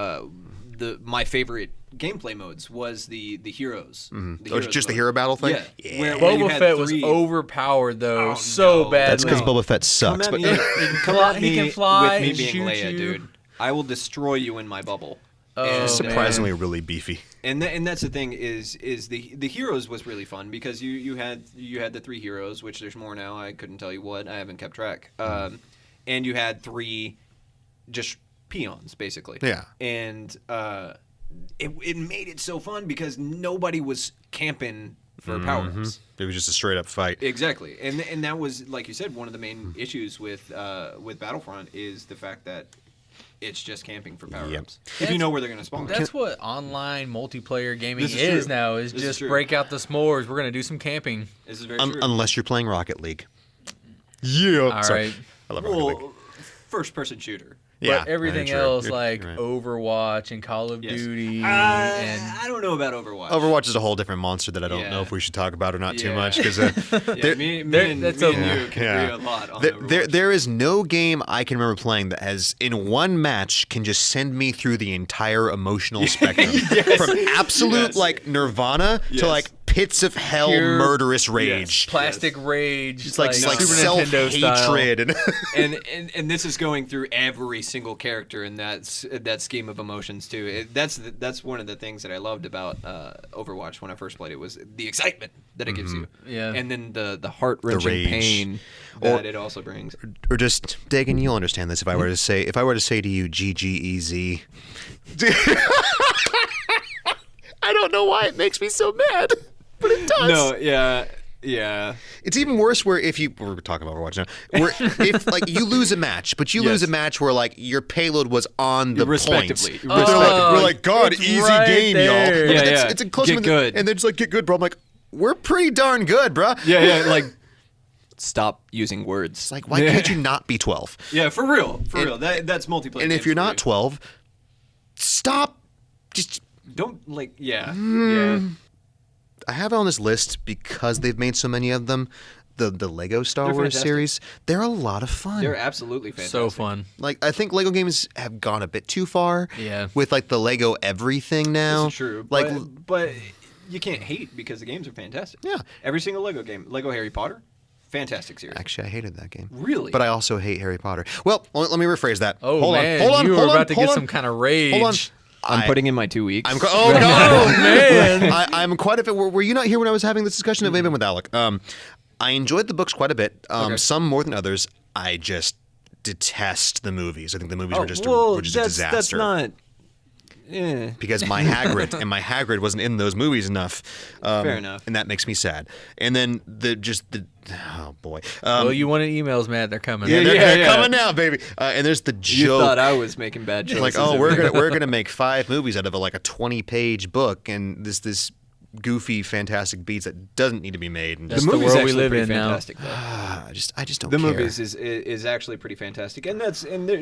my favorite gameplay modes was the heroes. The Oh, just the hero battle thing. Yeah. Where you Boba had Fett was three- overpowered though, Oh, so no. badly. That's because Boba Fett sucks. Come But at me, come at He me can fly with me and being shoot Leia, you. dude. I will destroy you in my bubble. Oh, And, surprisingly really beefy. and that's the thing is the heroes was really fun because you had the three heroes, which there's more now. I couldn't tell you what. I haven't kept track. And you had three just peons basically. Yeah. And it made it so fun because nobody was camping for power-ups. It was just a straight up fight. Exactly, and that was, like you said, one of the main issues with Battlefront is the fact that it's just camping for power-ups. If you know where they're going to spawn. That's what online multiplayer gaming This is is true. now. Is This is just true. break out the s'mores. We're gonna do some camping. This is very true. Unless you're playing Rocket League. Yeah. All Sorry. right. I love Rocket League. Well, first-person shooter. Yeah. But everything very true. else, You're like right. Overwatch and Call of Yes. Duty, and I don't know about Overwatch. Overwatch is a whole different monster that I don't Yeah. know if we should talk about or not too Yeah. much because Yeah, me and that's you a- can agree a lot on there, Overwatch. there is no game I can remember playing that has in one match can just send me through the entire emotional spectrum from absolute Yes. like nirvana Yes. to like pits of hell Pure- murderous rage. plastic rage. It's like Super self Nintendo style. hatred and and this is going through every single character in that scheme of emotions too. That's one of the things that I loved about Overwatch when I first played it was the excitement that it gives you. Yeah. And then the heart wrenching rage. pain that it also brings. or just Dagan, you'll understand this if I were to say to you GGEZ. I don't know why it makes me so mad, but it does. No, yeah. It's even worse where we're talking about Overwatch now, where if like you lose a match, but you lose a match where like your payload was on the Respectively. points. Respectively. We're like, God, it's easy right game, there. y'all. Yeah, And yeah. It's a close Get one, good. and they're just like, get good, bro. I'm like, we're pretty darn good, bro. Yeah, like stop using words. It's like, why can't you not be 12? Yeah, for real. That's multiplayer. And if you're not 12, stop. Just don't yeah. I have it on this list because they've made so many of them. The Lego Star Wars fantastic. series, they're a lot of fun. They're absolutely fantastic. So fun. Like, I think Lego games have gone a bit too far. Yeah. With like the Lego everything now. This is true. Like, but you can't hate because the games are fantastic. Yeah. Every single Lego game, Lego Harry Potter, fantastic series. actually, I hated that game. Really? But I also hate Harry Potter. Well, let me rephrase that. Oh, hold man. on, hold on, you hold were on, about to hold get on. some kind of rage. Hold on. I'm putting in my 2 weeks. Oh no, man. I'm quite a bit. Were you not here when I was having this discussion? It may have been with Alec. I enjoyed the books quite a bit. Some more than others. I just detest the movies. I think the movies were just a disaster. That's not. Yeah. Because my Hagrid wasn't in those movies enough. Fair enough. And that makes me sad. And then oh boy. Well, you wanted emails, Matt. They're coming. They're coming now, baby. And there's the joke. You thought I was making bad choices. Like, oh, we're gonna make 5 movies out of a 20-page book, and this goofy, fantastic beats that doesn't need to be made. And That's just, the movie's world we actually live pretty in now. fantastic, though. I just don't The care. movies is actually pretty fantastic, and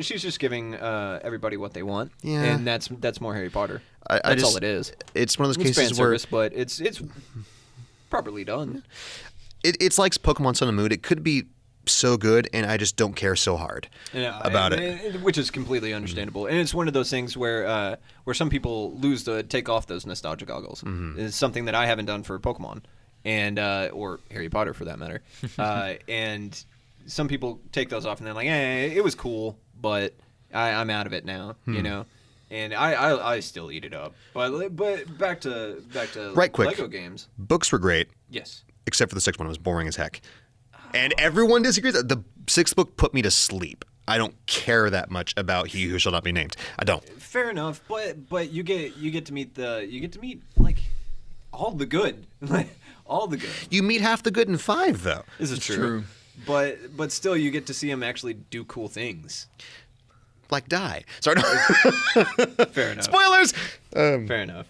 she's just giving everybody what they want. Yeah. And that's more Harry Potter. I That's just- all it is. It's one of those It's fan cases where service, but it's properly done. it's like Pokemon Sun and Moon. It could be so good, and I just don't care so hard about it. Which is completely understandable. And it's one of those things where some people lose to take off those nostalgia goggles. It's something that I haven't done for Pokemon and or Harry Potter for that matter. And some people take those off and they're like, it was cool, but I'm out of it now, you know. And I still eat it up. But back to Right, quick. Lego games. Books were great, Yes. except for the 6th one. It was boring as heck. And everyone disagrees. The 6th book put me to sleep. I don't care that much about He Who Shall Not Be Named. I don't. Fair enough, but you get to meet like all the good, like all the good. You meet half the good in 5, though. This is true. But still, you get to see him actually do cool things. Like die. Sorry. Fair enough. Spoilers. Fair enough.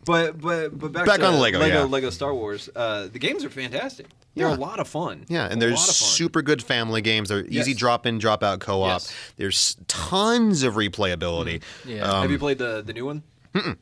But back Back to on Lego, yeah. Lego Star Wars. The games are fantastic. They're Yeah. a lot of fun. Yeah, and A there's lot of fun. super good family games. They're easy Yes. drop in, drop out co-op. Yes. There's tons of replayability. Yeah. Have you played the new one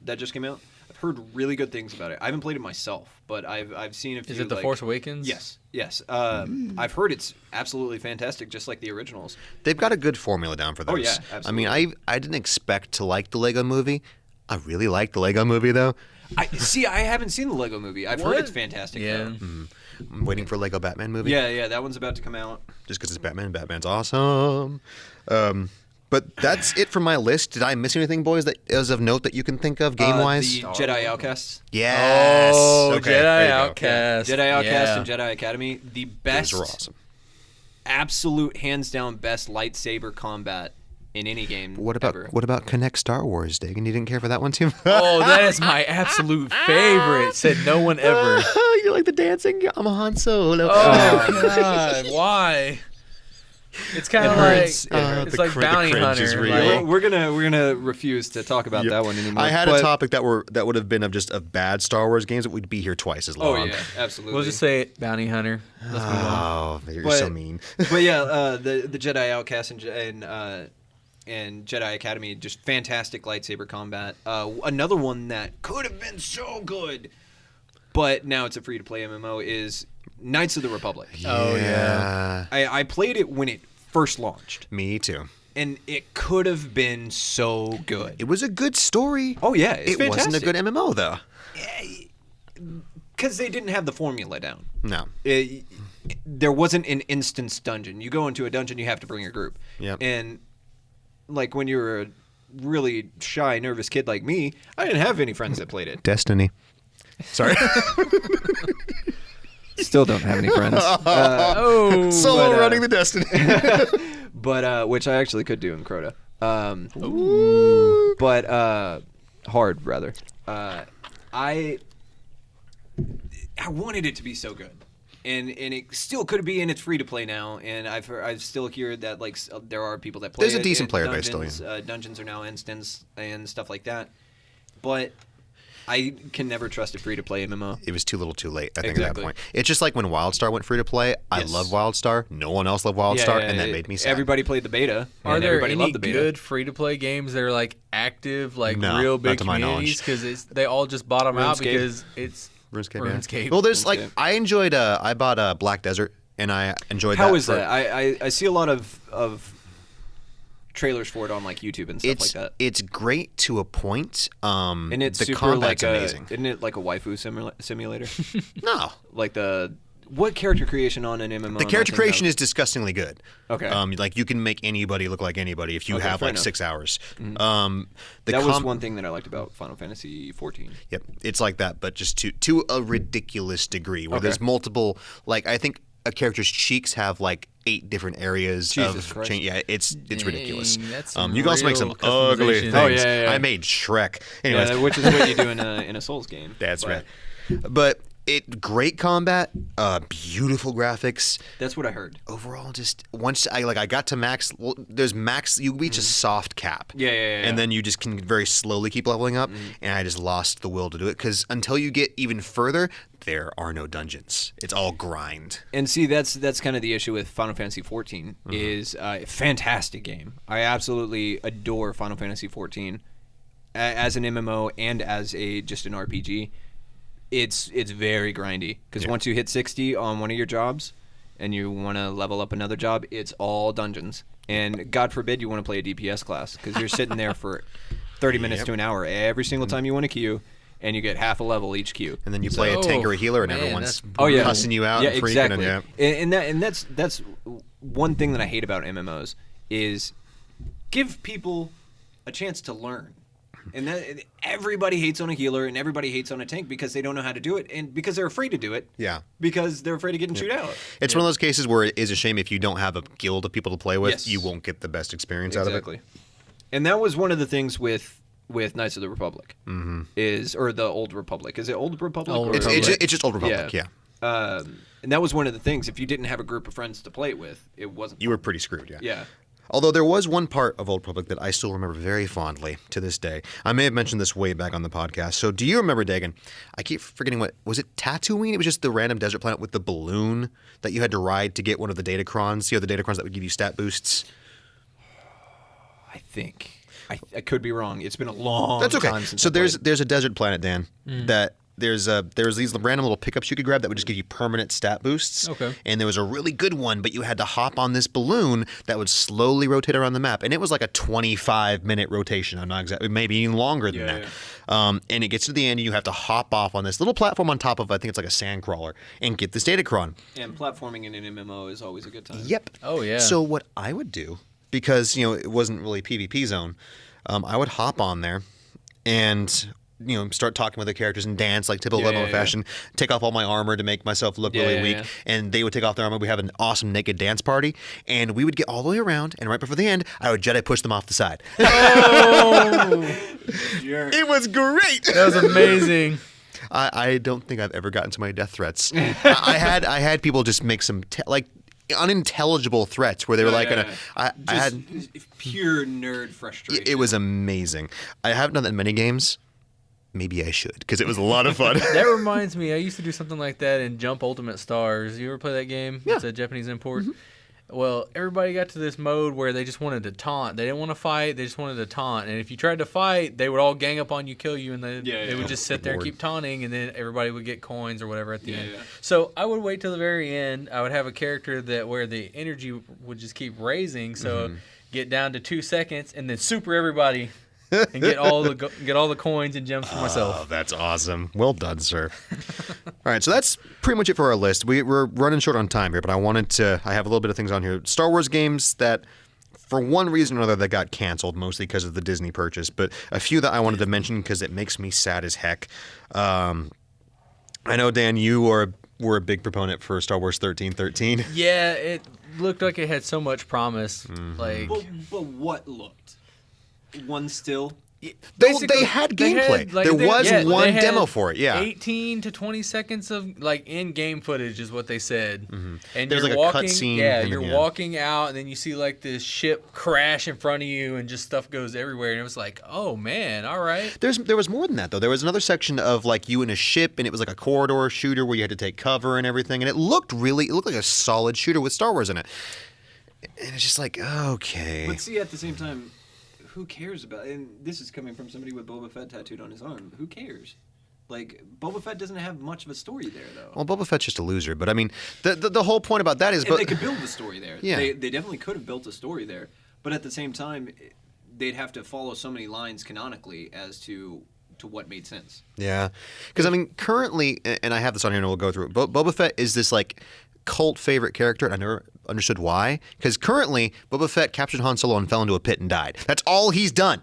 that just came out? I've heard really good things about it. I haven't played it myself, but I've seen a few. Is it The Force Awakens? Yes. I've heard it's absolutely fantastic, just like the originals. They've got a good formula down for those. Oh, yeah, I mean, I didn't expect to like the Lego movie. I really like the Lego movie, though. I haven't seen the Lego movie. I've heard it's fantastic. Yeah. Though. I'm waiting for Lego Batman movie. Yeah, that one's about to come out. Just because it's Batman. Batman's awesome. But that's it for my list. Did I miss anything, boys, that is of note that you can think of game-wise? The Jedi Outcasts. Yes. Oh, Okay, there you Jedi go. Outcast. Jedi Outcast Yeah. and Jedi Academy. The best, Those are awesome. absolute, hands down, best lightsaber combat in any game What about ever. Connect Star Wars, Dagan? You didn't care for that one too? Oh, that is my absolute favorite. Said no one ever. You like the dancing? I'm a Han Solo. Oh God, why? It's kind of like hurts. it's The like the Bounty cringe is Hunter. real. like- We're gonna refuse to talk about that one anymore. I had a but- topic that would have been of bad Star Wars games that we'd be here twice as Oh long. yeah, absolutely. We'll just say it, Bounty Hunter. Let's move on. Oh, you're But- so mean. But yeah, the Jedi Outcast and Jedi Academy, just fantastic lightsaber combat. Another one that could have been so good, but now it's a free-to-play MMO is Knights of the Republic. Oh, yeah. I played it when it first launched, Me too. and it could have been so good. It was a good story. Oh yeah, it's it wasn't a fantastic. good MMO though. Because they didn't have the formula down. No. There wasn't an instance dungeon. You go into a dungeon, you have to bring a group. Yep. And like when you were a really shy, nervous kid like me, I didn't have any friends that played it. Destiny. Sorry. Still don't have any friends. Oh, Solo but, running the Destiny. But which I actually could do in Crota. But hard rather. I wanted it to be so good. And it still could be, and it's free to play now. And I've still heard that like there are people that play. There's a it, decent and player base still, dungeons are now instants and stuff like that. But I can never trust a free-to-play MMO. It was too little too late, I think, Exactly. at that point. It's just like when WildStar went free to play. I Yes. love WildStar. No one else loved WildStar, and that made me sad. Everybody played the beta. Are and there everybody any loved the beta. good free-to-play games that are like active, like No, real not big to my communities? Because they all just bottom out RuneScape. because it's RuneScape. RuneScape. Well, there's like RuneScape. I enjoyed. I bought Black Desert, and I enjoyed that. How is for- that? I see a lot of trailers for it on like YouTube and stuff It's like that. it's great to a point. And it's the super combat's like amazing. Isn't it like a waifu simulator? No, Like what character creation on an MMO? the character creation is disgustingly good. Okay. Like you can make anybody look like anybody if you Okay, have fair like enough. 6 hours. That was one thing that I liked about Final Fantasy 14. Yep, it's like that, but just to a ridiculous degree. Where there's multiple. Like I think a character's cheeks have like 8 different areas Jesus of Christ. change. Yeah, it's ridiculous. that's some You can also make some real ugly customization. things. Oh, yeah. I made Shrek. Anyways, Yeah, which is what you do in a Souls game. that's But right. But great combat, beautiful graphics. That's what I heard. Overall, just once I got to max. Well, there's max. You reach a soft cap. Yeah. And then you just can very slowly keep leveling up. And I just lost the will to do it because until you get even further, there are no dungeons. It's all grind. And see, that's kind of the issue with Final Fantasy 14 is a fantastic game. I absolutely adore Final Fantasy 14 as an MMO and as just an RPG. It's very grindy because once you hit 60 on one of your jobs and you want to level up another job, it's all dungeons. And God forbid you want to play a DPS class because you're sitting there for 30 minutes to an hour every single time you want to queue, and you get half a level each queue. And then you play a tank or a healer, and man, everyone's that's cussing you out Yeah, and freaking. exactly. And, And that's one thing that I hate about MMOs is give people a chance to learn. And that everybody hates on a healer and everybody hates on a tank because they don't know how to do it and because they're afraid to do it. Yeah. Because they're afraid of getting chewed out. It's one of those cases where it is a shame if you don't have a guild of people to play with, Yes. you won't get the best experience out of it. Exactly. And that was one of the things with Knights of the Republic or the Old Republic. Is it Old Republic? Old or- Republic. It's just Old Republic, yeah. And that was one of the things. If you didn't have a group of friends to play it with, it wasn't. You were pretty screwed, yeah. Yeah. Although there was one part of Old Republic that I still remember very fondly to this day. I may have mentioned this way back on the podcast. So do you remember, Dagan? I keep forgetting was it Tatooine? It was just the random desert planet with the balloon that you had to ride to get one of the datacrons. The datacrons that would give you stat boosts. I think. I could be wrong. It's been a long That's okay. time since So I played. there's a desert planet, Dan, that there's these random little pickups you could grab that would just give you permanent stat boosts. Okay. And there was a really good one, but you had to hop on this balloon that would slowly rotate around the map, and it was like a 25-minute rotation. I'm not exactly, maybe even longer than that. And it gets to the end, and you have to hop off on this little platform on top of, I think it's like a sand crawler, and get this datacron. And platforming in an MMO is always a good time. Yep. Oh, yeah. So what I would do, because it wasn't really PvP zone, I would hop on there and start talking with the characters and dance like typical MMO fashion. Take off all my armor to make myself look really weak, and they would take off their armor. We have an awesome naked dance party, and we would get all the way around. And right before the end, I would Jedi push them off the side. It was great. That was amazing. I don't think I've ever gotten so many death threats. I had people just make some unintelligible threats where they were I had pure nerd frustration. it was amazing. I haven't done that in many games. Maybe I should because it was a lot of fun. That reminds me, I used to do something like that in Jump Ultimate Stars. You ever play that game? Yeah. It's a Japanese import. Well, everybody got to this mode where they just wanted to taunt. They didn't want to fight. They just wanted to taunt. And if you tried to fight, they would all gang up on you, kill you, and they would just sit there and Bored. keep taunting, and then everybody would get coins or whatever at the end. Yeah. So I would wait till the very end. I would have a character where the energy would just keep raising. So get down to 2 seconds, and then super everybody. And get all the coins and gems for myself. Oh, that's awesome. Well done, sir. All right, so that's pretty much it for our list. We're running short on time here, but I have a little bit of things on here. Star Wars games that, for one reason or another, that got canceled, mostly because of the Disney purchase, but a few that I wanted to mention because it makes me sad as heck. I know, Dan, you were a big proponent for Star Wars 1313. Yeah, it looked like it had so much promise. Like, But what looked? One still. They had gameplay. There was one demo for it. Yeah, 18 to 20 seconds of like in-game footage is what they said. And there's you're like walking, a cutscene. yeah, you're walking out, and then you see like this ship crash in front of you, and just stuff goes everywhere. And it was like, oh man, all right. There was more than that though. There was another section of like you in a ship, and it was like a corridor shooter where you had to take cover and everything, and it looked like a solid shooter with Star Wars in it. And it's just like, okay. But see, at the same time, who cares about? And this is coming from somebody with Boba Fett tattooed on his arm. Who cares? Like, Boba Fett doesn't have much of a story there, though. Well, Boba Fett's just a loser. But I mean, the whole point about that is, and they could build a story there. Yeah. They definitely could have built a story there. But at the same time, they'd have to follow so many lines canonically as to what made sense. Yeah, because I mean, currently, and I have this on here, and we'll go through it. Boba Fett is this like cult favorite character. I never understood why. Because currently, Boba Fett captured Han Solo and fell into a pit and died. That's all he's done.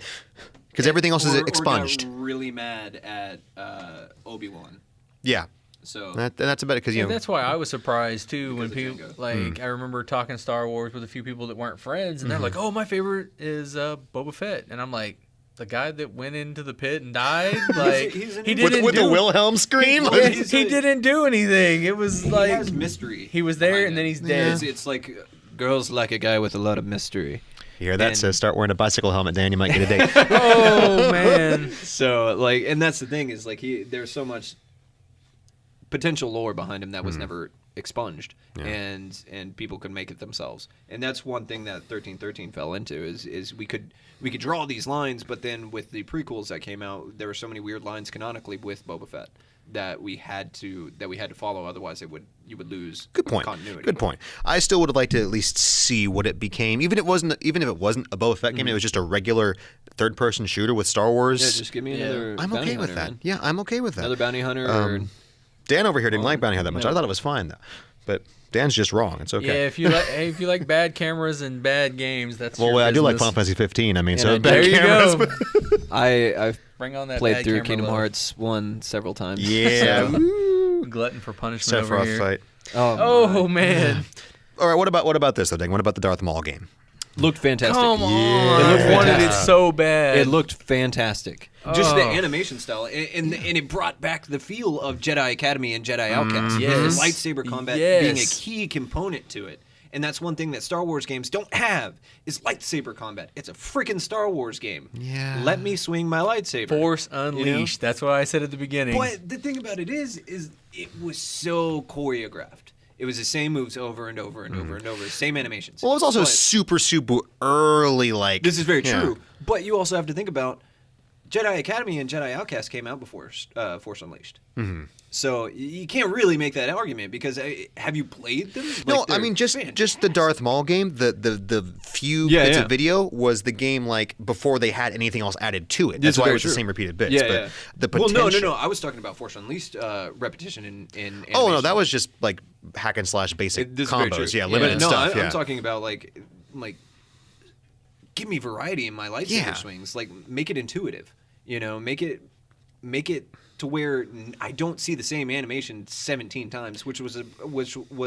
Because everything else is expunged. Or got really mad at Obi-Wan. Yeah. So that's about it. Because that's why I was surprised too when people Django. I remember talking Star Wars with a few people that weren't friends, and they're like, "Oh, my favorite is Boba Fett," and I'm like, the guy that went into the pit and died, like he didn't with the Wilhelm scream. He didn't do anything. It was like he has mystery. He was there and then he's dead. It's like girls like a guy with a lot of mystery. You hear that? Says start wearing a bicycle helmet, Dan. You might get a date. Oh man. So like, and that's the thing is like there's so much potential lore behind him that was never expunged, and people could make it themselves. And that's one thing that 1313 fell into is we could draw these lines, but then with the prequels that came out, there were so many weird lines canonically with Boba Fett that we had to follow. Otherwise, you would lose continuity. Good point. I still would have liked to at least see what it became, even if it wasn't a Boba Fett game. It was just a regular third-person shooter with Star Wars. Yeah, just give me another. I'm okay with that. Man. Yeah, I'm okay with that. Another bounty hunter. Dan over here didn't like bounty hunter that much. I thought it was fine though, but Dan's just wrong. It's okay. Yeah, if you like bad cameras and bad games, that's your I do like business. Final Fantasy 15. I mean, There bad you cameras. go. I've Bring on that played bad through camera Kingdom love. Hearts 1 several times. Yeah. So, glutton for punishment over Sephiroth here. fight. Oh man. All right. What about this though, Dan? What about the Darth Maul game? Looked fantastic. Come on. It looked I wanted it fantastic. so bad. It looked fantastic. Just the Oh. animation style, and it brought back the feel of Jedi Academy and Jedi Outcast. Yes. Lightsaber combat Yes. being a key component to it. And that's one thing that Star Wars games don't have is lightsaber combat. It's a freaking Star Wars game. Yeah. Let me swing my lightsaber. Force Unleashed. That's what I said at the beginning. But the thing about it is it was so choreographed. It was the same moves over and over and over and over, same animations. Well, it was also But super early. Like this is very true. But you also have to think about Jedi Academy and Jedi Outcast came out before Force Unleashed. Mm-hmm. So you can't really make that argument because have you played them? No, I mean just the Darth Maul game. The few bits of video was the game like before they had anything else added to it. That's why it was the same repeated bits. Yeah, but the potential. no. I was talking about Force Unleashed repetition in animation. Oh no, that was just like hack and slash basic This is very combos. true. Yeah, limited no, stuff. I'm talking about like give me variety in my lightsaber swings. Like make it intuitive. You know, make it to where I don't see the same animation 17 times, which was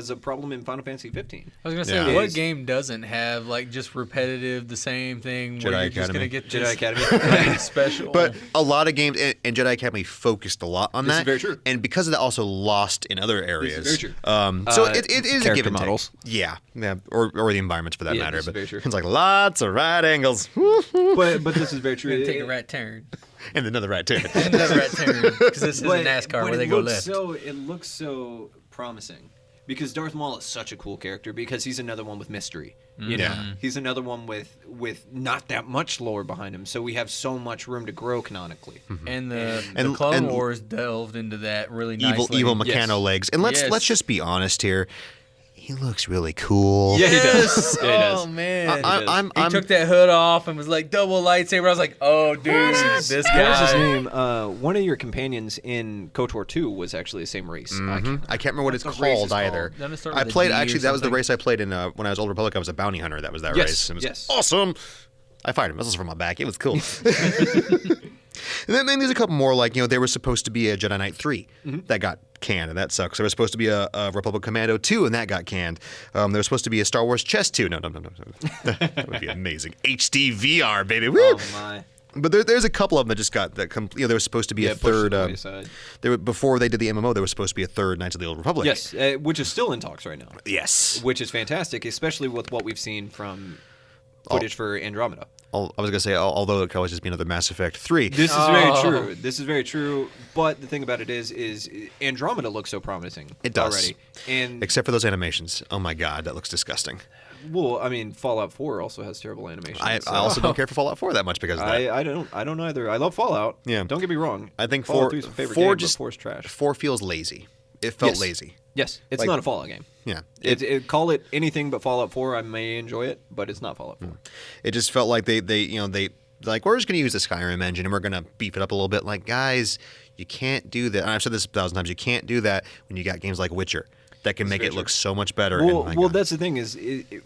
a problem in Final Fantasy 15. I was gonna say, what game doesn't have like just repetitive, the same thing? Where Jedi you're just gonna Academy. get Jedi this Academy. special. But a lot of games, and Jedi Academy focused a lot on This that. is very true. And because of that, also lost in other areas. This is very true. So it is a character give and models. take. Yeah, or the environments for that Yeah, matter. this is But very true. it's like lots of right angles. but this is very true. You're gonna take a right turn. And another right turn. Another right turn. Because this is a But NASCAR where it they go looks left. It looks so promising because Darth Maul is such a cool character because he's another one with mystery. You know, he's another one with not that much lore behind him, so we have so much room to grow canonically. And the Clone Wars delved into that really nicely. evil Meccano legs. And let's just be honest here. He looks really cool. Yeah, he Yes. does. Yeah, he does. Oh man. I'm He took that hood off and was like double lightsaber. I was like, oh dude, this What was his guy. name? One of your companions in KOTOR 2 was actually the same race. I can't remember what it's What the race is called either. Doesn't it start I with a played D or actually that was the something? race I played in when I was Old Republic. I was a bounty hunter. That was that Yes, race. It was yes. awesome. I fired missiles from my back. It was cool. And then there's a couple more, like, there was supposed to be a Jedi Knight 3 that got canned, and that sucks. There was supposed to be a Republic Commando 2, and that got canned. There was supposed to be a Star Wars Chess 2. No. That would be amazing. HD VR, baby. Woo! Oh my. But there's a couple of them that just got that. There was supposed to be a third. Before they did the MMO, there was supposed to be a third Knights of the Old Republic. Yes, which is still in talks right now. Yes. Which is fantastic, especially with what we've seen from footage for Andromeda. I was gonna say, although it could always just be another Mass Effect 3. This is very true. This is very true. But the thing about it is Andromeda looks so promising. It does. Already. And Except for those animations. Oh my God, that looks disgusting. well, I mean, Fallout 4 also has terrible animations. I so- also don't care for Fallout 4 that much because of that. I don't either. I love Fallout. Yeah. Don't get me wrong. I think Fallout 4 3 is my favorite 4 game, just but 4 is trash. 4 feels lazy. It felt Yes. lazy. Yes, it's Like- not a Fallout game. Yeah. Call it anything but Fallout 4. I may enjoy it, but it's not Fallout 4. It just felt like they like, we're just going to use the Skyrim engine and we're going to beef it up a little bit. Like, guys, you can't do that. And I've said this 1,000 times. You can't do that when you got games like Witcher that can make it look so much better. Well, and my God. that's the thing is,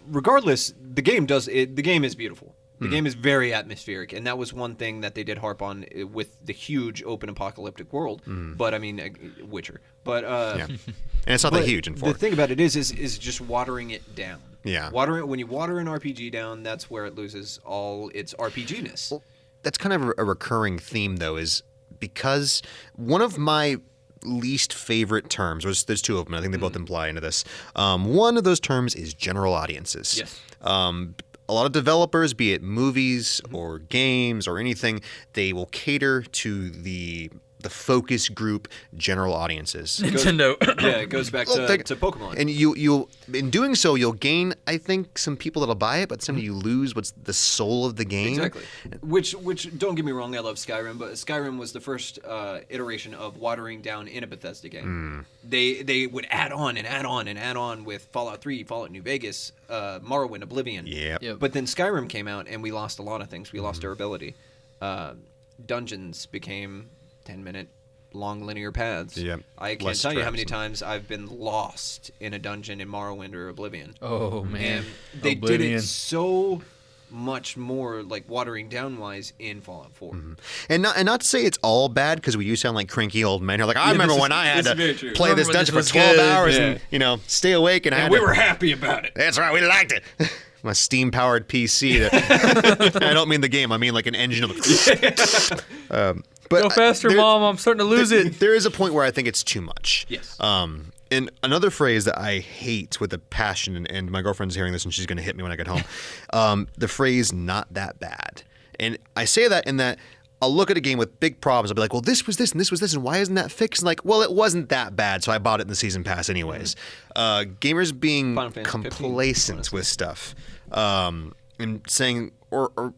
regardless, the game is beautiful. The game is very atmospheric, and that was one thing that they did harp on with the huge open apocalyptic world. But I mean, Witcher. But yeah. And it's not that but huge in 4. the thing about it is just watering it down. Yeah. When you water an RPG down, that's where it loses all its RPGness. Well, that's kind of a recurring theme, though, is because one of my least favorite terms, there's two of them, I think they both imply into this. One of those terms is general audiences. Yes. A lot of developers, be it movies or games or anything, they will cater to the focus group general audiences. Nintendo. Yeah, it goes back to Pokemon. And you'll in doing so, you'll gain, I think, some people that'll buy it, but some you lose what's the soul of the game. Exactly. Which don't get me wrong, I love Skyrim, but Skyrim was the first iteration of watering down in a Bethesda game. They would add on and add on and add on with Fallout 3, Fallout New Vegas, Morrowind, Oblivion. Yep. But then Skyrim came out and we lost a lot of things. We lost durability. Dungeons became 10-minute long linear paths. Yep. I can't Less tell you how many traps. times I've been lost in a dungeon in Morrowind or Oblivion. Oh man, And they did Oblivion. it so much more like watering down wise in Fallout 4. And not to say it's all bad, because we do sound like cranky old men. You're like, I remember when I had this is very to true. play Remember this when this dungeon for was 12 good? hours Yeah. and stay awake, and I had We to, were happy about it. That's right, we liked it. My steam-powered PC. I don't mean the game. I mean like an engine. But Go faster, there- Mom! I'm starting to lose it. There is a point where I think it's too much. Yes. And another phrase that I hate with a passion, and my girlfriend's hearing this and she's going to hit me when I get home, the phrase "not that bad." And I say that in that I'll look at a game with big problems. I'll be like, well, this was this and this was this, and why isn't that fixed? And like, well, it wasn't that bad, so I bought it in the season pass anyways. Gamers being Final Fantasy 15, complacent honestly. with stuff, and saying, or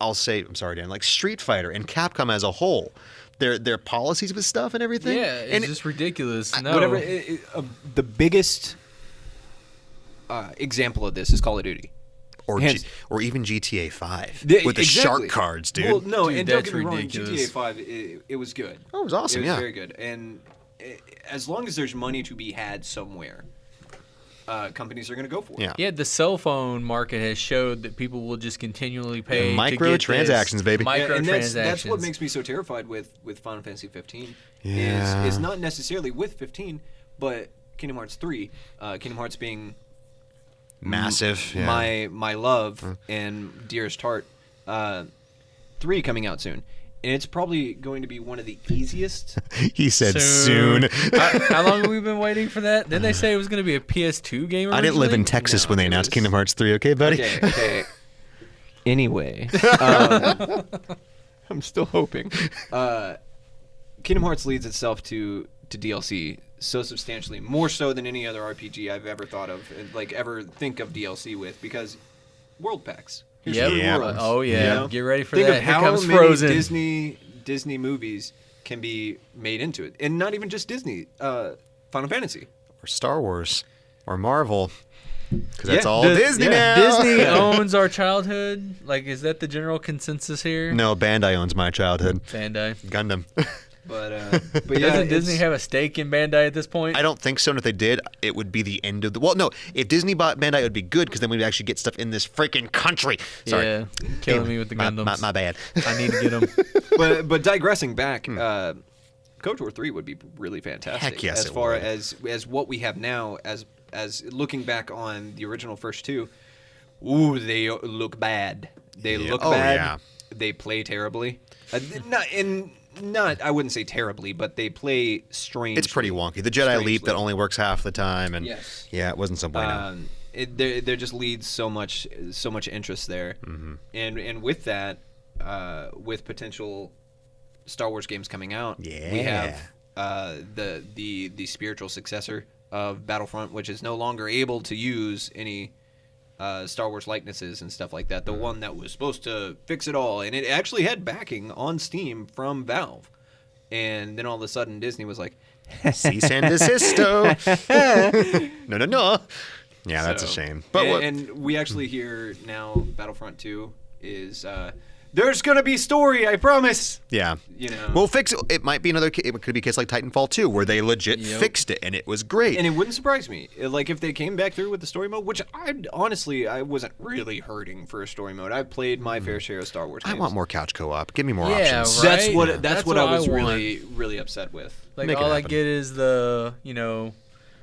I'll say, I'm sorry, Dan, like Street Fighter and Capcom as a whole, their policies with stuff and everything. Yeah, it's and just ridiculous. No, Whatever. The biggest example of this is Call of Duty. or Hands- or even GTA 5 The- with the exactly. shark cards, dude. Well, no, Dude, and don't that's get me wrong, ridiculous. GTA 5, it was good. Oh, it was awesome, It was yeah. very good. And as long as there's money to be had somewhere, companies are going to go for it. Yeah. Yeah, the cell phone market has showed that people will just continually pay Yeah, to get microtransactions, this. baby. Yeah, and Microtransactions. that's what makes me so terrified with Final Fantasy 15. Yeah. Is not necessarily with 15, but Kingdom Hearts 3. Kingdom Hearts being Massive. Yeah. my love and dearest heart. 3 coming out soon. And it's probably going to be one of the easiest. He said soon. How long have we been waiting for that? Didn't they say it was going to be a PS2 game? I didn't live in originally? Texas No, when they it announced was- Kingdom Hearts 3, okay, buddy? Okay. Anyway, I'm still hoping. Kingdom Hearts leads itself to DLC so substantially, more so than any other RPG I've ever thought of, and like ever think of DLC with, because world packs. Here's Yep. 3 Yeah. worlds. Oh yeah. You know? Get ready for Think that. of Here how comes many Frozen. Disney movies can be made into it, and not even just Disney. Final Fantasy. Or Star Wars. Or Marvel. Because that's Yeah. all Does- Disney yeah. now. Disney owns our childhood. Like, is that the general consensus here? No, Bandai owns my childhood. Bandai. Gundam. But yeah, Doesn't Disney have a stake in Bandai at this point? I don't think so. And if they did, it would be the end of the. Well, no. If Disney bought Bandai, it would be good because then we'd actually get stuff in this freaking country. Sorry. Yeah, killing Anyway, me with the my- Gundams. My bad. I need to get them. but digressing back, KOTOR 3 would be really fantastic. Heck yes, as it far would. as what we have now, as looking back on the original first 2, ooh, they look bad. They Yeah. look Oh, bad. yeah. they play terribly. Not I wouldn't say terribly, but they play strange. It's pretty wonky. The Jedi leap that only works half the time, and yeah, it wasn't so bueno. There just leads so much interest there, and with that, with potential Star Wars games coming out, we have the spiritual successor of Battlefront, which is no longer able to use any Star Wars likenesses and stuff like that. The one that was supposed to fix it all, and it actually had backing on Steam from Valve. And then all of a sudden, Disney was like, "Cease and desisto." No. Yeah, that's a shame. But and we actually hear now Battlefront 2 is there's gonna be story, I promise. Yeah. You know. We'll fix it. It might be another. It could be a case like Titanfall 2, where they legit fixed it, and it was great. And it wouldn't surprise me, like if they came back through with the story mode, which I wasn't really hurting for a story mode. I've played my fair share of Star Wars games. I want more couch co-op. Give me more Yeah, options. right? That's what I was really upset with. Like Make it all I happen. get is the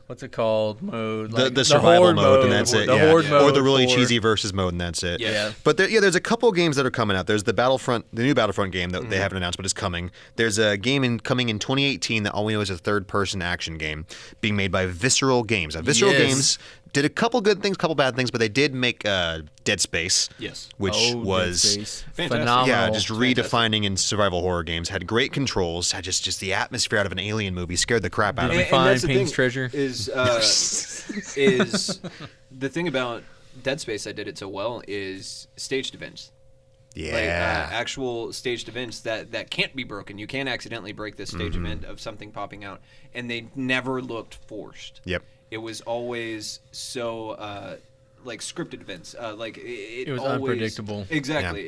what's it called mode, like the survival horde mode, and that's it. The Yeah. horde mode, or the really for- cheesy versus mode, and that's it. Yeah. But there's a couple games that are coming out. There's the new Battlefront game that they haven't announced, but is coming. There's a game coming in 2018 that all we know is a third-person action game being made by Visceral Games. Now, Visceral Games did a couple good things, couple bad things, but they did make Dead Space. Yes. Which was Dead Space. Fantastic. Phenomenal. yeah, just redefining in survival horror games. Had great controls. Had just the atmosphere out of an alien movie. Scared the crap out of Did me. you find that's the Payne's thing treasure? Is the thing about Dead Space that did it so well is staged events. Yeah. Like actual staged events that can't be broken. You can't accidentally break this stage event of something popping out, and they never looked forced. Yep. It was always so like scripted events. Like it was always, unpredictable. Exactly.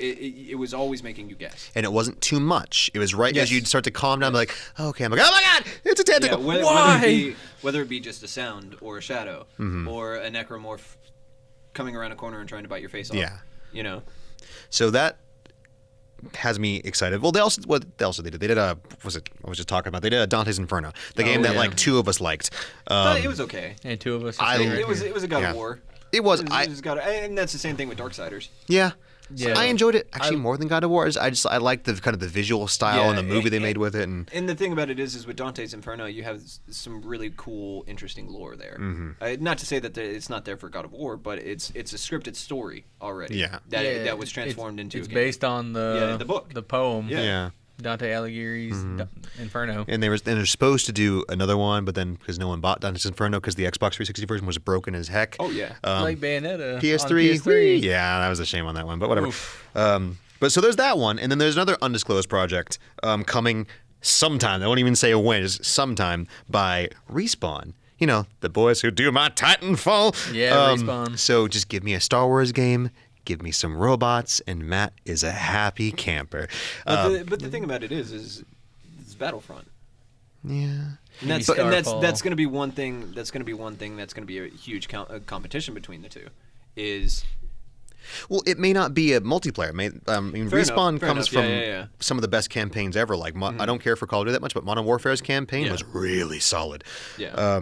It was always making you guess. And it wasn't too much. It was right Yes. as you'd start to calm down, like, okay, I'm like, oh my god, it's a Yeah, tentacle. whether it be just a sound or a shadow or a necromorph coming around a corner and trying to bite your face off. Yeah. You know. So that has me excited. Well, they did. They did I was just talking about. They did Dante's Inferno, the game that yeah. like two of us liked. But it was okay. And two of us. It was a God Yeah. of War. It was. It was and that's the same thing with Darksiders. Yeah. Yeah. I enjoyed it actually more than God of War. I like the kind of the visual style and the movie they made with it. And the thing about it is with Dante's Inferno, you have some really cool, interesting lore there. Not to say that it's not there for God of War, but it's a scripted story already. Yeah. That was transformed into. It's a game. based on the book, the poem. Yeah. Dante Alighieri's Inferno. And they're supposed to do another one, but then because no one bought Dante's Inferno because the Xbox 360 version was broken as heck. Oh yeah. Like Bayonetta. PS3. On PS3. Yeah, that was a shame on that one, but whatever. But so there's that one, and then there's another undisclosed project coming sometime. I won't even say when. It's sometime by Respawn. You know, the boys who do my Titanfall. Yeah, Respawn. So just give me a Star Wars game. Give me some robots, and Matt is a happy camper. But the thing about it is it's Battlefront. Yeah. And that's going to be one thing. That's going to be a huge competition between the two. Is Well, it may not be a multiplayer. Respawn Fair comes enough. from some of the best campaigns ever. Like, I don't care for Call of Duty that much, but Modern Warfare's campaign was really solid. Yeah.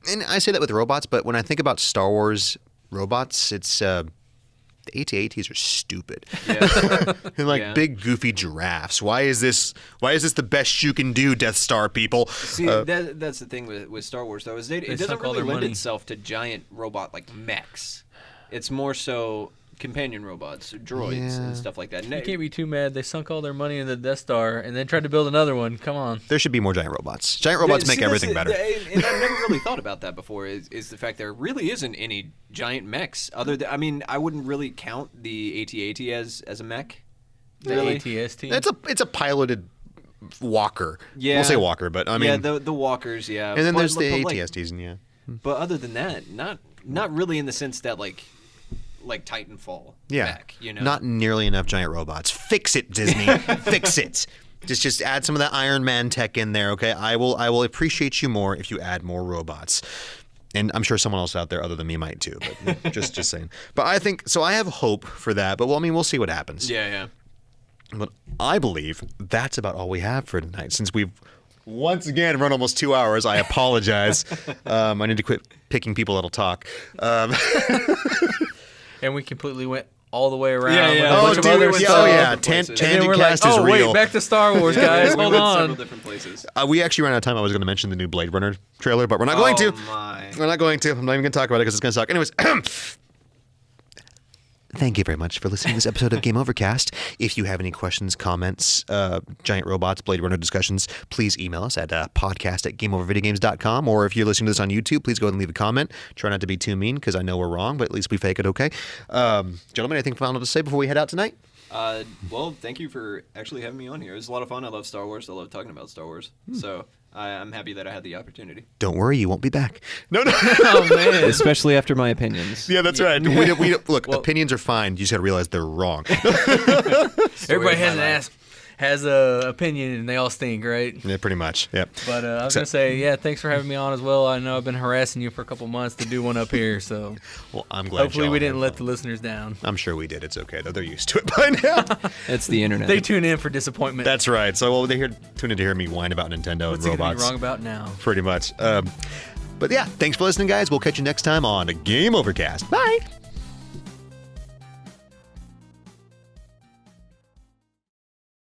And I say that with robots, but when I think about Star Wars robots, it's the AT-ATs are stupid. Yeah. They're like big goofy giraffes. Why is this the best you can do, Death Star people? See, that's the thing with Star Wars though, is it doesn't suck all really their lend money. itself to giant robot like mechs. It's more so companion robots, droids, and stuff like that. You can't be too mad. They sunk all their money in the Death Star and then tried to build another one. Come on. There should be more giant robots. Giant robots make everything better. And I've never really thought about that before. Is the fact there really isn't any giant mechs other than I wouldn't really count the AT-AT as a mech. The Really? ATST. It's a piloted walker. Yeah. We'll say walker, but I mean, the walkers, yeah. and then But- there's the but, like, ATSTs, and yeah. But other than that, not really in the sense that like Titanfall. Yeah, mech, you know. not nearly enough giant robots. Fix it, Disney. Fix it. Just add some of that Iron Man tech in there, okay? I will appreciate you more if you add more robots. And I'm sure someone else out there other than me might too. But just saying. But I think so. I have hope for that. But we'll see what happens. Yeah. But I believe that's about all we have for tonight. Since we've once again run almost 2 hours, I apologize. I need to quit picking people that'll talk. And we completely went all the way around. Yeah, yeah. With a bunch of other stuff. oh yeah, Different places. And then we're like, Tangent Cast is oh real. wait, back to Star Wars, guys. We Hold went several on. different places. We actually ran out of time. I was going to mention the new Blade Runner trailer, but we're not going to. My. We're not going to. I'm not even going to talk about it because it's going to suck. Anyways, thank you very much for listening to this episode of Game Overcast. If you have any questions, comments, giant robots, Blade Runner discussions, please email us at podcast@gameovervideogames.com. Or if you're listening to this on YouTube, please go ahead and leave a comment. Try not to be too mean because I know we're wrong, but at least we fake it okay. Gentlemen, anything final to say before we head out tonight? Well, thank you for actually having me on here. It was a lot of fun. I love Star Wars. I love talking about Star Wars. So I'm happy that I had the opportunity. Don't worry, you won't be back. No. Oh man. Especially after my opinions. Yeah, that's right. Look, opinions are fine. You just got to realize they're wrong. Everybody has a opinion and they all stink, right? Yeah, pretty much. Yep. But I was gonna say, yeah, thanks for having me on as well. I know I've been harassing you for a couple months to do one up here, so Well, I'm glad. hopefully we y'all didn't had let fun. the listeners down. I'm sure we did. It's okay though. They're used to it by now. It's the internet. They tune in for disappointment. That's right. So tune in to hear me whine about Nintendo What's and he gonna be robots. wrong about now? Pretty much. But yeah, thanks for listening, guys. We'll catch you next time on Game Overcast. Bye.